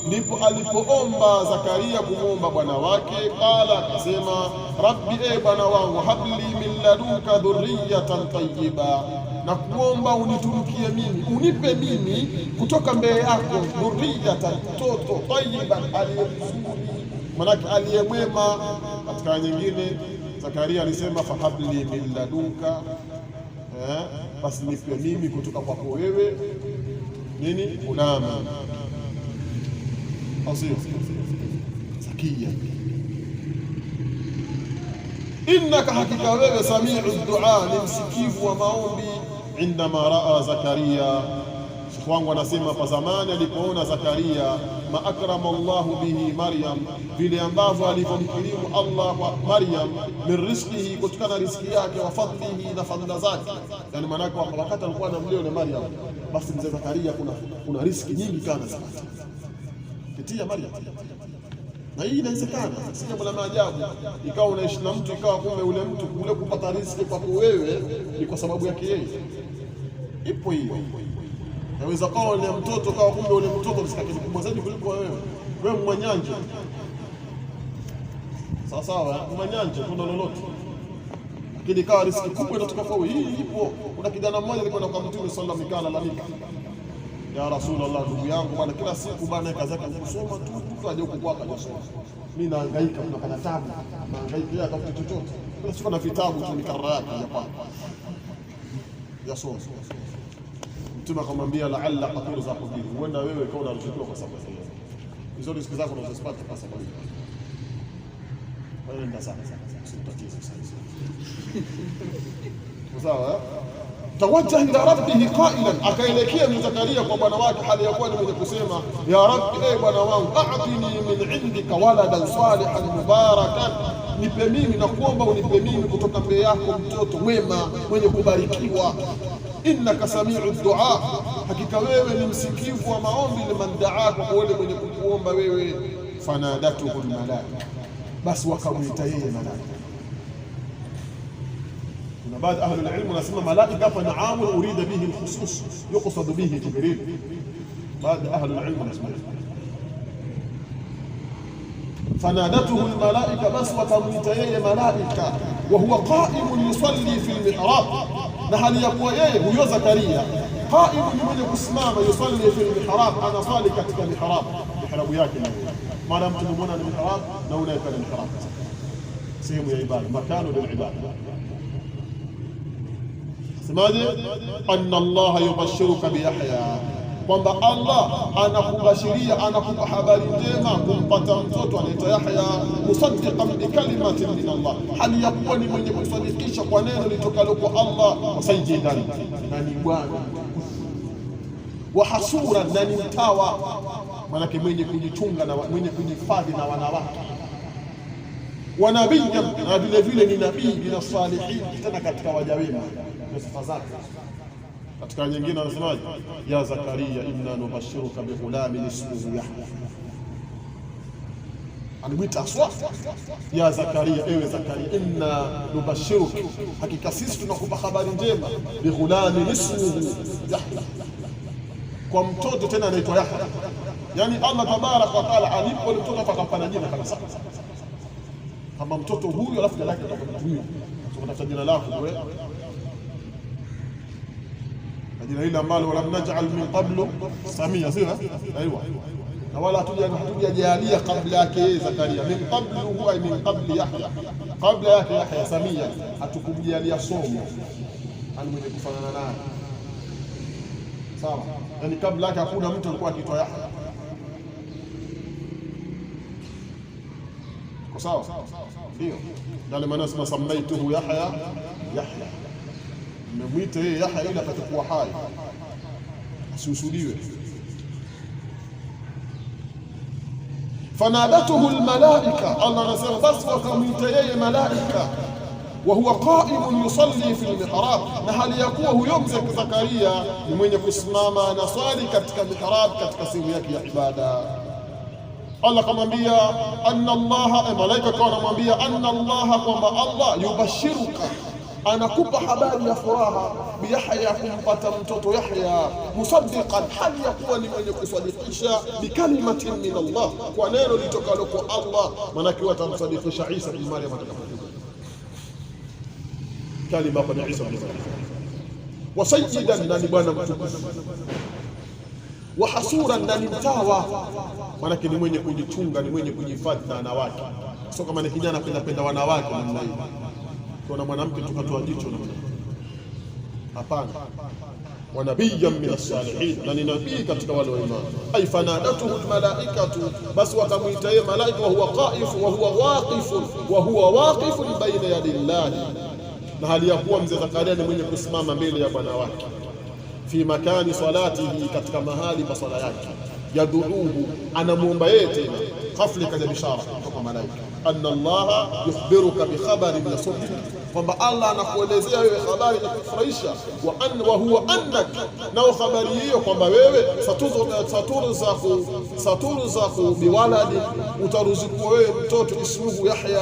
ndipo alipoomba Zakaria kumwomba bwana wake. Qala, akasema, rabbi, e bwana wangu, habli min ladunka dhurriyatan tayyiba, na kuomba uniturukie mimi, unipe mimi kutoka mbele yako dhurriyatan, mtoto, tayyiban, aliyemzuri, manake aliyemwema. Katika nyingine Zakaria alisema fahabli min ladunka, basi nipe mimi kutoka kwako wewe nini, ulama, au sio? Zakia, innaka, hakika wewe, samiu dua, ni msikivu wa maombi. Indama raa Zakaria, shekhi wangu anasema pa zamani alipoona Zakaria, ma akrama Allahu bihi Maryam, vile ambavyo alivyomkirimu Allah kwa Maryam, min rizqihi, kutokana na riziki yake, wa fadlihi, na fadhila zake. Yani maanake wakati alikuwa anamlea na Maryam, basi mzee Zakaria kuna riziki nyingi kana zapata kupitia Maryam. Na hii inawezekana, si jambo la maajabu. Ikawa unaishi na mtu, ikawa kumbe ule mtu kule kupata riziki kwako wewe ni kwa sababu yake yeye. Ipo hiyo. Yaweza kawa ni mtoto, kawa kumbe ule mtoto riziki yake kubwa zaidi kuliko wewe mwanyanja. Sawa sawa, mwanyanja kuna lolote. Lakini kawa riziki kubwa inatoka kwa wewe. Hii ipo. Kuna kijana mmoja alikuwa kwa Mtume sallallahu alaihi wasallam, lalamika, ya Rasulullah, ndugu yangu bwana, kila siku bwana kazi yake kusoma tu, aje huko kwako anasoma. Mimi nahangaika, kuna tabu, nahangaika ya tafuta chochote. Kila siku na vitabu tu, mikara yake ya pale ya soma. Mtume akamwambia, la'alla qatulu za kudiri, huenda wewe kwa unarushwa kwa sababu hiyo. Hizo riziki zako unazozipata kwa sababu hiyo. Wewe ndio sana usitatize sasa. Sawa? Tawajjah ila rabbihi qailan, akaelekea Zakaria kwa bwana wake hali ya kuwa ni mwenye kusema, ya rabbi, e bwana wangu, a'tini min indika waladan salihan mubarakan, nipe mimi, na kuomba unipe mimi kutoka mbele yako mtoto mwema mwenye kubarikiwa. Innaka samiu dua, hakika wewe ni msikivu wa maombi. Liman daaka, kwa wale mwenye kukuomba wewe. Fanadatuhu almalaika, basi wakamwita yeye malaika. بعد أهل العلم نسمى ملائكة فنعام أريد به الخصوص، يقصد به جبريل. بعد أهل العلم نسمى فنادته الملائكة، بس وتموتيه ملائكة، وهو قائم يصلي في المحراب. نهل يقوى هو زكريا قائم من الاسمام يصلي في المحراب. أنا صالي كتك المحراب، محراب ياكل ما لم تنمون المحراب، نونا يكون المحراب سيهم يا عباد، مكان للعباد. Semaje? Anna Allah yubashiruka biyahya, kwamba Allah anakubashiria, anakupa habari njema kumpata mtoto anaitwa Yahya, musaddiqan bi kalimatin min Allah, hali yakuwa ni mwenye kusadikisha kwa neno litokalo kwa Allah, wa sayyidan, na ni bwana, wa hasura, na ni mtawa, manake mwenye kujichunga na mwenye kujihifadhi na wanawake, wa nabiyyan, na vile vile ni nabii, min salihin, tena katika waja wema. Sifa zake. Katika nyingine anasemaje? Ya Zakaria, inna nubashiruka bi ghulamin ismuhu Yahya. Anamwita aswa, ya Zakaria, ewe Zakaria, inna nubashiruka, hakika sisi tunakupa habari njema, bi ghulamin ismuhu Yahya, kwa mtoto tena anaitwa Yahya. Yani Allah tabaraka wa taala alipolitoka akampa jina kabisa, kama mtoto huyu alafu jina lake atakutumia, tunatafuta jina lako wewe, jina ile ambalo wala naj'al min qablu samia, sio? Aiwa, na wala hatujajalia kabla yake Zakaria. Min qablu huwa min qabli Yahya, kabla yake Yahya samia, hatukumjalia somo ani mwenye kufanana naye. Sawa, yani kabla yake hakuna mtu alikuwa akiitwa Yahya. Kwa sawa, ndio ndio maana nasema samaituhu Yahya. Mmemwita yeye Yahya ili atakuwa hai, asiusudiwe. Fanadatuhu almalaika, Allah anasema basi wakamwita yeye malaika, wa huwa qaimun yusalli fi almihrab, na hali yakuwa huyo mzee Zakaria ni mwenye kusimama na swali katika mihrab, katika sehemu yake ya ibada. Allah kamwambia anna Allah, malaika kwa anamwambia anna Allah, kwamba Allah yubashiruka, anakupa habari ya furaha, biyahya, kumpata mtoto Yahya, musaddiqan, hali ya kuwa ni mwenye kusadikisha, bikalimatin min Allah, kwa neno litokalo kwa Allah. Manake watamsadikisha Isa bin Maryam atakapokuja, kalima kwa Isa bin Maryam, wa sayyidan, na ni bwana mtukufu, wa hasuran, na ni mtawa, manake ni mwenye kujichunga, ni mwenye kujihifadhi na wanawake. Sio kama ni kijana anapenda wanawake namna hiyo, kuna mwanamke tukatoa jicho na hapana. Wa nabiyyan min as-salihin, na ni nabii katika wale wa imani. Ay fanadatuhu al-malaikatu, basi wakamuita yeye malaika, wa huwa waqifun baina yadillahi, na hali ya kuwa mzee Zakaria ni mwenye kusimama mbele ya bwana wake, fi makani salatihi, katika mahali pa swala yake, yaduuhu, anamuomba yeye tena. Ghafla kaja bishara kutoka malaika, anna Allah yukhbiruka bi khabarin yasurruka, kwamba Allah anakuelezea wewe habari za kufurahisha, wa huwa annak, na habari hiyo kwamba wewe saturzaku biwaladi, utaruzuku wewe mtoto, ismuhu Yahya,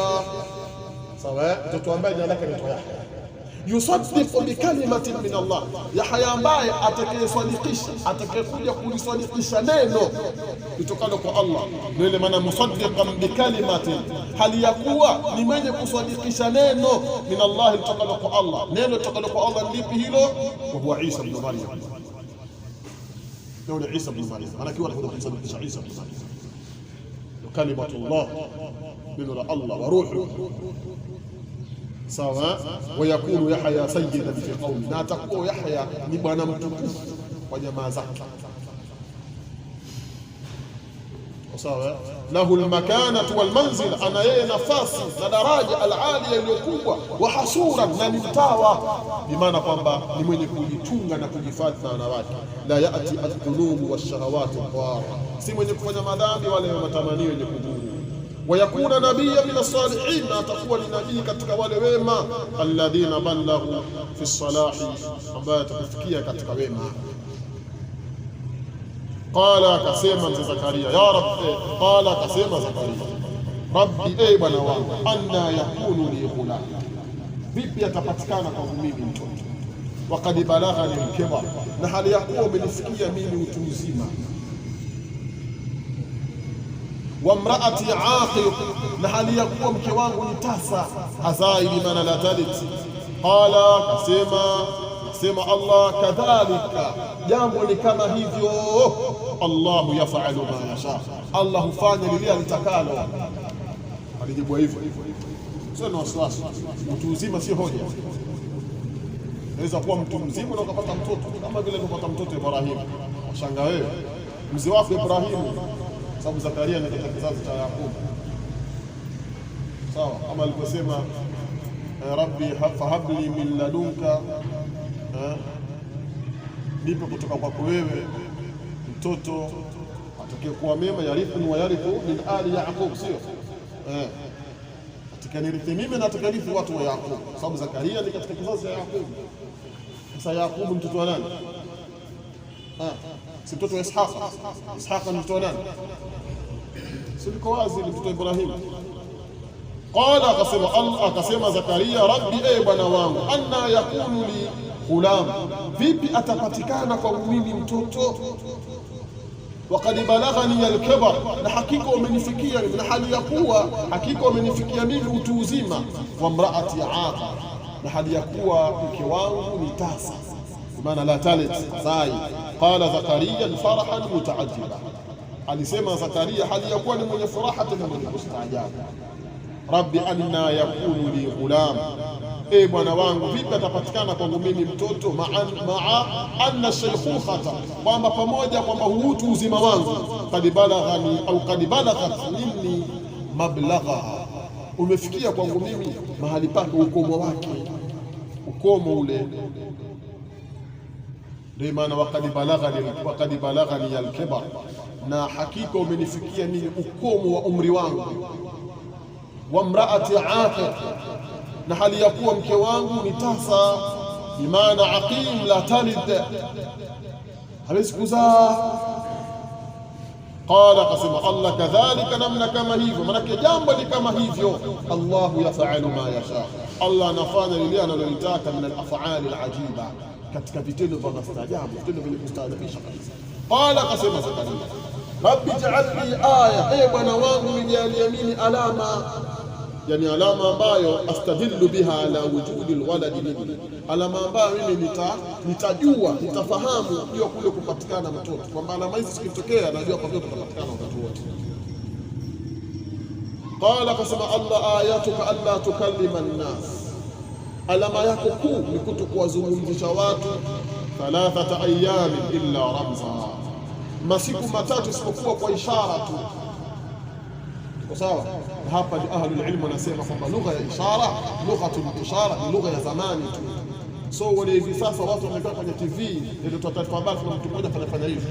sawa, mtoto ambaye jina lake ni Yahya, yusaddiqu bikalimatin min Allah, Yahya ambaye atakayesadikisha, atakayekuja kulisadikisha neno litokalo kwa Allah. Ndio ile maana musaddiqan bikalimatin, hali ya kuwa ni mwenye kusadikisha neno min Allah, litokalo kwa Allah. Neno litokalo kwa Allah lipi hilo? Wa huwa Isa ibn Maryam, ndio Isa ibn Maryam, anakiwa anakuja kusadikisha Isa ibn Maryam, kalimatullah, neno la Allah, wa ruhu, sawa. Wayakunu Yahya sayyidan fi qawmi, na atakuwa Yahya ni bwana mtukufu kwa jamaa zake, sawa. Lahu almakanatu walmanzila, ana yeye nafasi na daraja alaliya iliyokubwa, wa hasuran, na ni mtawa, bimaana kwamba ni mwenye kujichunga na kujihifadhi na wanawake. La yati adh-dhunub wash-shahawat ad-dara, si mwenye kufanya madhambi wale matamanio yenye kudhuru. Wayakuna nabiyyan min as-salihin, na atakuwa ni nabii katika wale wema, alladhina balaghu fi salahi, ambaye atakufikia katika wema. Qala, akasema mzee Zakaria, ya rabbi, qala, akasema Zakaria, rabbi, bwana wangu, anna yakunu li ghulam, vipi atapatikana kwangu mimi mtoto, waqad balaghani al-kibar, na hali ya kuwa umenifikia mimi utu uzima, wa mraati aqib, na hali ya kuwa mke wangu ni tasa, hazaili maana la talit. Qala, akasema Allah, kadhalika, jambo ni kama hivyo, Allahu yafalu ma yasha, Allah hufanya lile alitakalo. Alijibu hivyo, sio na wasiwasi. Mtu uzima sio hoja, naweza kuwa mtu mzima na ukapata mtoto, kama vile kupata mtoto Ibrahim. Washanga wewe mzee wako Ibrahim, sababu Zakaria ni katika kizazi cha Yakobo, sawa, kama aliposema rabbi fahabli min ladunka, nipe kutoka kwako wewe mtoto atakayekuwa mema, yarithuni wa yarithu min ali Yaqub, sio atakayerithi mimi na atakayerithi watu wa Yaqub, sababu Zakaria ni katika kizazi cha Yakobo. Sasa Yaqub mtoto wa nani? Si mtoto wa Ishaq ni mtoto wa nani? Sio wazi, ni mtoto wa Ibrahim. Qala, akasema Zakaria, rabbi, bwana wangu, anna yakunu li ghulam, vipi atapatikana kwa mimi mtoto, waqad balaghani al-kibar, na hakika umenifikia, na hali ya kuwa hakika umenifikia mimi utu uzima, wa mraati aqib, na hali ya kuwa mke wangu ni tasa, maana la talit sai. Qala Zakaria farahan mutaajiba, alisema Zakaria hali ya kuwa ni mwenye furaha tena mwenye kustaajabu, rabbi anna yakunu li ghulam, bwana wangu, vipi atapatikana kwangu mimi mtoto, maa anna shaykhukhata, kwamba pamoja kwamba utu uzima wangu, qad balaghani au qad balaghat minni mablaghaha, umefikia kwangu mimi mahali pake, ukomo wake, ukomo ule. Ndio maana waqad balaghani al-kibar, na hakika umenifikia mimi ukomo wa umri wangu, wa mraati aqib, na hali ya kuwa mke wangu ni tasa, bimaana aqim la talid, hawezi kuzaa. Qala, akasema Allah, kadhalika, namna kama hivyo, manake jambo ni kama hivyo. Allahu yafalu ma yasha, Allah anafanya lile analolitaka, min al-af'ali al-ajiba, katika vitendo vya mastaajabu, vitendo vyenye kustaajabisha kabisa. Qala, akasema Zakaria, rabbi ja'alni aya, Bwana wangu nijalie mimi alama, yani alama ambayo astadillu biha ala wujudi alwaladi minni, alama ambayo mimi nitajua, nitafahamu juu kule kupatikana mtoto, kwamba alama hizi zikitokea najua kwa vile kupatikana wakati wote. Qala, akasema Allah, ayatuka alla tukallima an-nas, alama yako kuu ni kutokuwazungumzisha watu 3 ayyam illa ramza, masiku matatu isipokuwa kwa ishara tu. Sawa, hapa ni ahlul ilm wanasema kwamba lugha ya ishara, lughatul ishara ni lugha ya zamani tu. So wale hivi sasa watu wamekaa kwenye TV ndio tutataarifa habari kwa mtu mmoja anafanya hivi,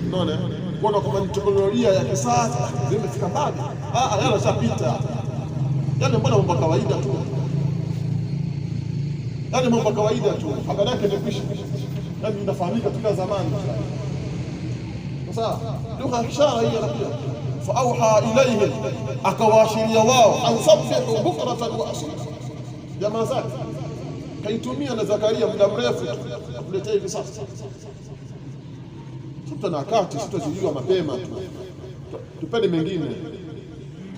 unaona, kuona kama ni teknolojia ya kisasa zimefika mbali. Yale shapita, yani mbona mambo kawaida tu, yani mambo kawaida tu, habari yake ni kwisha, yani inafahamika toka zamani. Sawa, lugha ya ishara hii pia. Faauha ilayhim, akawashiria wao, ansabbihu bukratan wa asila, jamaa zake kaitumia na Zakaria muda mrefu kuletea hivi sasa. Tuna wakati sitozijua mapema tu, tupende mengine.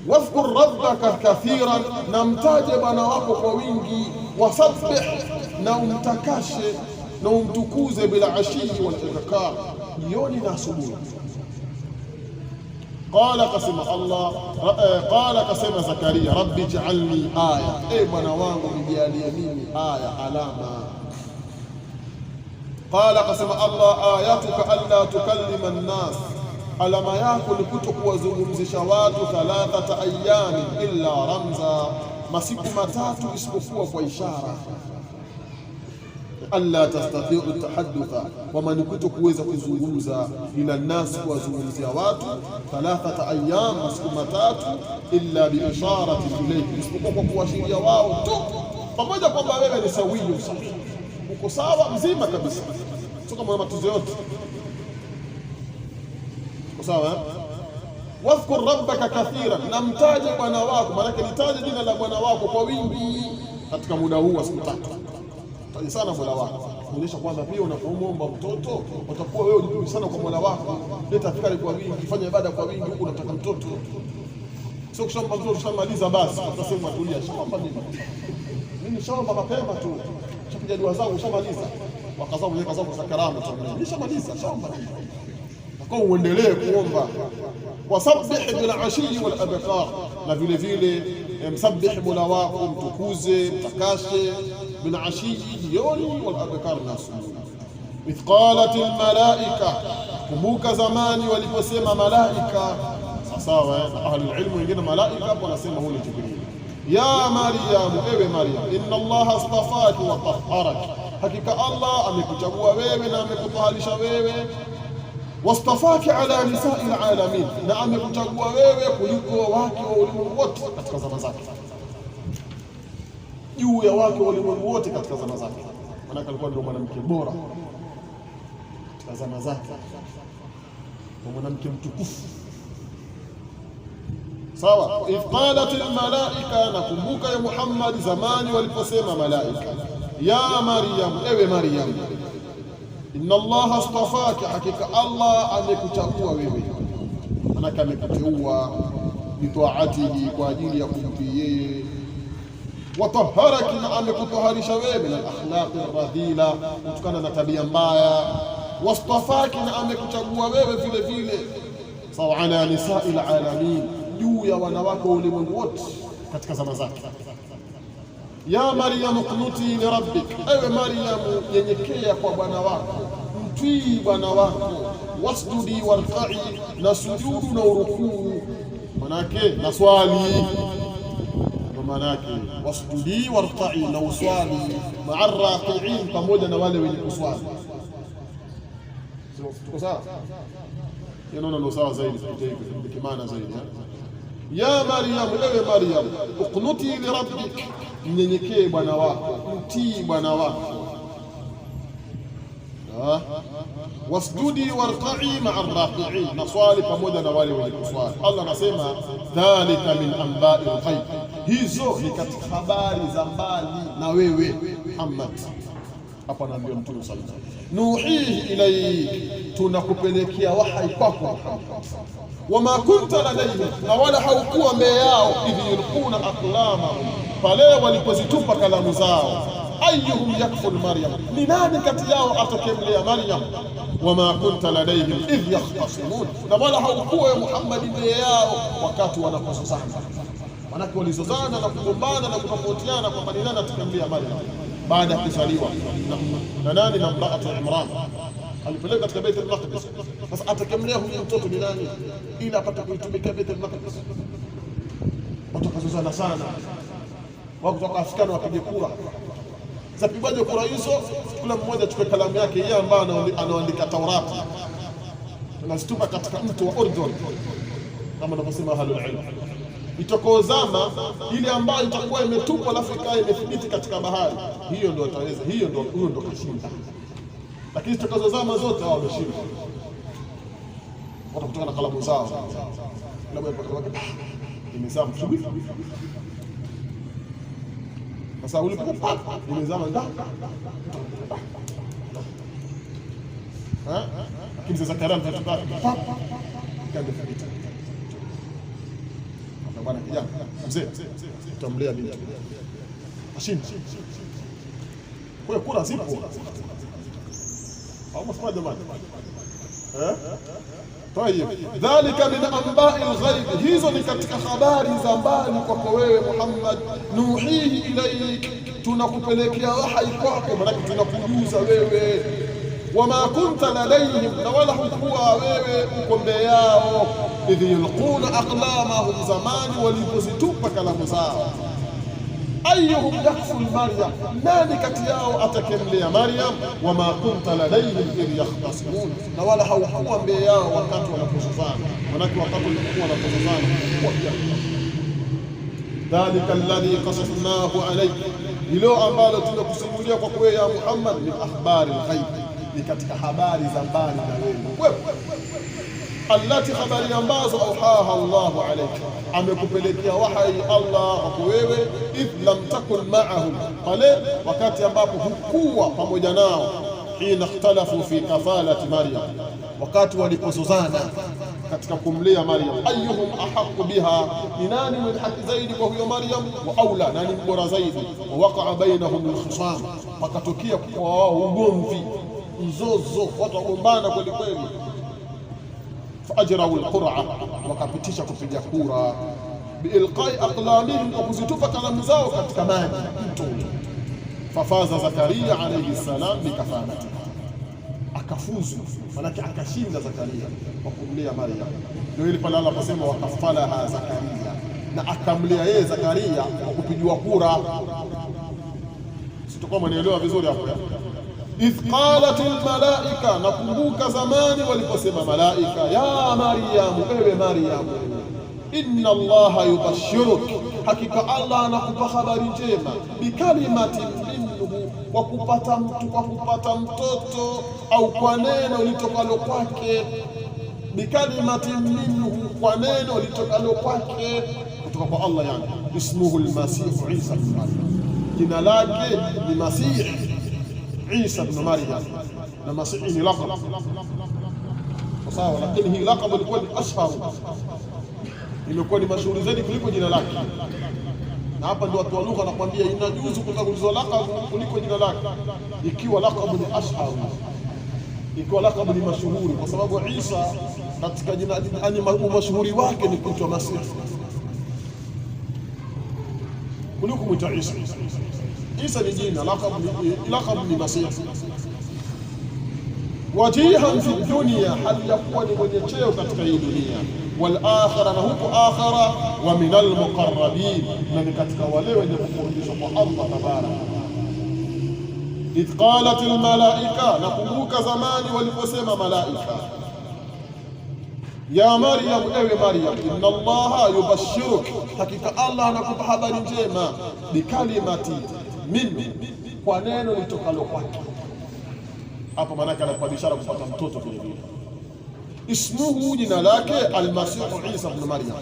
Wadhkur rabbaka kathiran, na mtaje Bwana wako kwa wingi. Wasabbih, na umtakashe na umtukuze bila ashii wal ibkar, jioni na asubuhi. Qala, kasema Allah, qala, kasema Zakaria, rabbi ij'alni aya, Bwana wangu nijalie mimi aya, alama. Qala, kasema Allah, ayatuka alla tukallima an-nas, alama yako ni kutokuwazungumzisha watu 3 ayyam illa ramza, masiku matatu isipokuwa kwa ishara. Alla tastati'u tahaddatha, wama ni kutokuweza kuzungumza ila nnas, kuwazungumzia watu 3 ayyam, masiku matatu, illa bi isharati ilayhi, isipokuwa kwa kuashiria wao tu, pamoja kwamba wewe ni sawiyu, uko sawa mzima kabisa, sio kama matuzo yote uko sawa. Wadhkur rabbaka kathiran, na mtaje Bwana wako, maana nitaje jina la Bwana wako kwa wingi katika muda huu wa siku 3. Taji sana Mola wako, kuonyesha kwamba pia unapomwomba mtoto utakuwa wewe unajua sana kwa Mola wako. Leta fikra kwa wingi, fanya ibada kwa wingi, huko unataka mtoto, sio kushaomba mtoto ushamaliza basi utasema tulia, shaomba mimi shaomba mapema tu, shapiga dua zangu ushamaliza, wakazao mwenyewe kazao kwa karamu tu, nishamaliza shaomba, kwa uendelee kuomba. Wasabbih bil ashi wal abkar, na vile vile msabbih Mola wako, mtukuze, mtakashe, bil ashi, jioni, wal abkar, na asubuhi. Idh qalat al malaika, kumbuka zamani waliposema malaika. Sawa, ahli ilmu wengine malaika hapo wanasema huyo ni Jibril. Ya Maryam, ewe Maryam, inna Allah astafaki wa tahharaki, hakika Allah amekuchagua wewe na amekutahalisha wewe. Wastafaki ala nisai alalamin, na amekuchagua wewe kuliko wake wa ulimwengu wote katika zama zake, juu ya wake wa ulimwengu wote katika zama zake, maana alikuwa ndio mwanamke bora katika zama zake, mwanamke mtukufu. Sawa, idh qalat almalaika, nakumbuka ya Muhammad zamani waliposema malaika, ya Maryam, ewe Maryam, inna Allah astafaki, hakika Allah amekuchagua wewe, manaka amekuteua bitaatihi, kwa ajili ya kumtii yeye. Watahharaki, na amekutaharisha wewe na akhlaqi radhila, kutokana na tabia mbaya. Wastafaki, na amekuchagua wewe vile vile, sawa, ala nisai alalamin, juu ya wanawake wa ulimwengu wote katika zama zake. Ya Maryam, qunuti li rabbik, ewe Maryam, nyenyekea kwa Bwana wako, mtii Bwana wako. Wasjudi warkai, na sujudu na urukuu, manake na swali, ndo manake wasjudi warkai, na uswali, ma'a rakiin, pamoja na wale wenye kuswali. Tuko sawa? Yanaona ndo sawa zaidi, kimana zaidi. Ya Maryam, ewe Maryam, uqnuti li rabbik, mnyenyekee Bwana wako, mtii Bwana wako. wasjudi warqa'i ma'a ar-raqi'in, na swali pamoja na wale wenye kuswali. Allah anasema dhalika min anba'il ghaib, hizo ni katika habari za mbali na wewe Muhammad. Hapa anaambia Mtume sallallahu alaihi wasallam, nuhihi ilayk, tunakupelekea wahyi kwako Muhammad. Wama kunta ladayhim, na wala haukuwa mbele yao, idh yulquna aqlamahum, pale walipozitupa kalamu zao. Ayyuhum yakful Maryam, ni nani kati yao atakemlea Maryam? Wama kunta ladayhim idh yahtasimun, na wala haukuwa Muhammad mbele yao wakati wanapozozana. Manake walizozana na kugombana na kutofautiana kwa nani atakemlea Maryam baada ya kuzaliwa na nani, na mraatu Imran alipeleka katika Bait al-Maqdis. Sasa atakemlea huyu mtoto ni nani ili apate kuitumikia Bait al-Maqdis? Watakazozana sana, wao kutoka Afrika wapige kura. Sasa pigaje kura hizo? Kila mmoja achukue kalamu yake yeye ambaye anaandika Taurati, tunazitupa katika mto wa Urdun kama anavyosema ahlul ilm. Itakozama ile ambayo itakuwa imetupwa alafu ikae imethibiti katika bahari, hiyo ndio ataweza, huyo ndio kashinda. Lakini zitakazozama zote hao wameshinda, watakutoka na kalamu zao, labda imezama shughuli. Sasa ulipokuwa imezama ndani, lakini sasa Zakaria mtatoka kaenda kupita. Bwana kijana mzee, tutamlea binti ashinda. Kwa kura zipo au mfanye jamani, Tayeb, dhalika min anba'il ghaib, hizo ni katika habari za mbali kwako wewe Muhammad. Nuhihi ilayk, tunakupelekea wahyi kwako, maana tunakujuza wewe. Wama kunta ladayhim, na wala hukuwa wewe uko mbele yao, idh yulquna aqlamahum, zamani walipozitupa kalamu zao. Ayyuhum yakful Maryam, nani kati yao atakemlea Maryam? Wama kunta ladayhim idh yahtasimun, na wala haukuwa mbele yao wakati wanapozozana. Manake wakati walikuwa wanapozozana kwa pia. Dhalika alladhi qasasnahu alayk, hilo ambalo tunakusimulia kwa wewe ya Muhammad, min akhbari al-ghaib, ni katika habari za mbali na wewe. Allati, habari ambazo auhaha Allahu alayka, amekupelekea wahyi Allah kwa wewe. Idh lam takun ma'ahum, pale wakati ambapo hukuwa pamoja nao. Hina ikhtalafu fi kafalati Maryam, wakati walipozozana katika kumlea Maryam. Ayyuhum ahqqu biha, ni nani mwenye haki zaidi kwa huyo Maryam? Wa aula, nani bora zaidi? Wa waqa'a bainahum al-khisam, pakatokea kwa wao ugomvi, mzozo, watu wagombana kweli kweli. Faajrau al-qur'a, wakapitisha kupiga kura. Biilqai aqlamihim, kwa kuzitupa kalamu zao katika maji mto. Fafaza Zakaria alayhi salam bikafalati, akafuzu, manake akashinda Zakaria kwa kumlea Maryam. Ndio ile pale Allah akasema wakafalaha Zakaria, na akamlea yeye Zakaria kwa kupigiwa kura. Sitakuwa mnaelewa vizuri hapo. Idh qalat almalaika, nakumbuka zamani waliposema malaika, ya Maryam, ewe Maryam, inna Allaha yubashshiruk, hakika Allah anakupa habari njema, bikalimatin minhu, kwa kupata mtoto, au kwa neno litokalo kwake. Bikalimatin minhu, kwa neno litokalo kwake, kutoka kwa Allah, yani ismuhu al-Masih Isa ibn Maryam, jina lake ni Masih Isa ibn Maryam, na Masih ni laqab sawa, lakini hii laqab ilikuwa ni ashhar, ilikuwa ni mashuhuri zaidi kuliko jina lake. Na hapa ndio watu wa lugha wanakuambia inajuzu kutangulizwa laqab kuliko jina lake, ikiwa laqab ni ashhar, ikiwa laqab ni mashuhuri, kwa sababu Isa katika jina ani mashuhuri wake ni kuitwa Masih kuliko kuitwa Isa. Isa ni jina, laqab ni Masih. Wajihan fi dunya, hali yakuwa ni mwenye cheo katika hii dunia. Wal akhirah, na huko akhira. Wa min al muqarrabin, na ni katika wale wenye kukurudishwa kwa Allah tabaraka. Idh qalat al malaika, nakumbuka zamani waliposema malaika, ya Maryam, ewe Maryam, inna Allaha yubashshiruk, hakika Allah anakupa habari njema, bikalimati minhu, kwa neno litokalo kwake. Hapa maana yake anakuwa bishara kupata mtoto vile vile. Ismuhu, jina lake, Almasihu Isa ibn Maryam,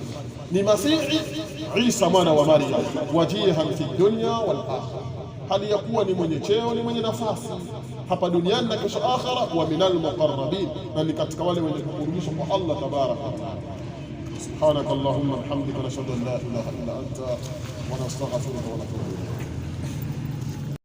ni Masihi Isa mwana wa Maryam, wajihan fi dunya wal akhirah, hali ya kuwa ni mwenye cheo, ni mwenye nafasi hapa duniani na kesho akhira, wa minal muqarrabin, na ni katika wale wenye kukurubishwa kwa Allah tabaraka wa taala. Subhanakallahumma bihamdika, nashhadu an la ilaha illa anta wa nastaghfiruka wa natubu ilayk.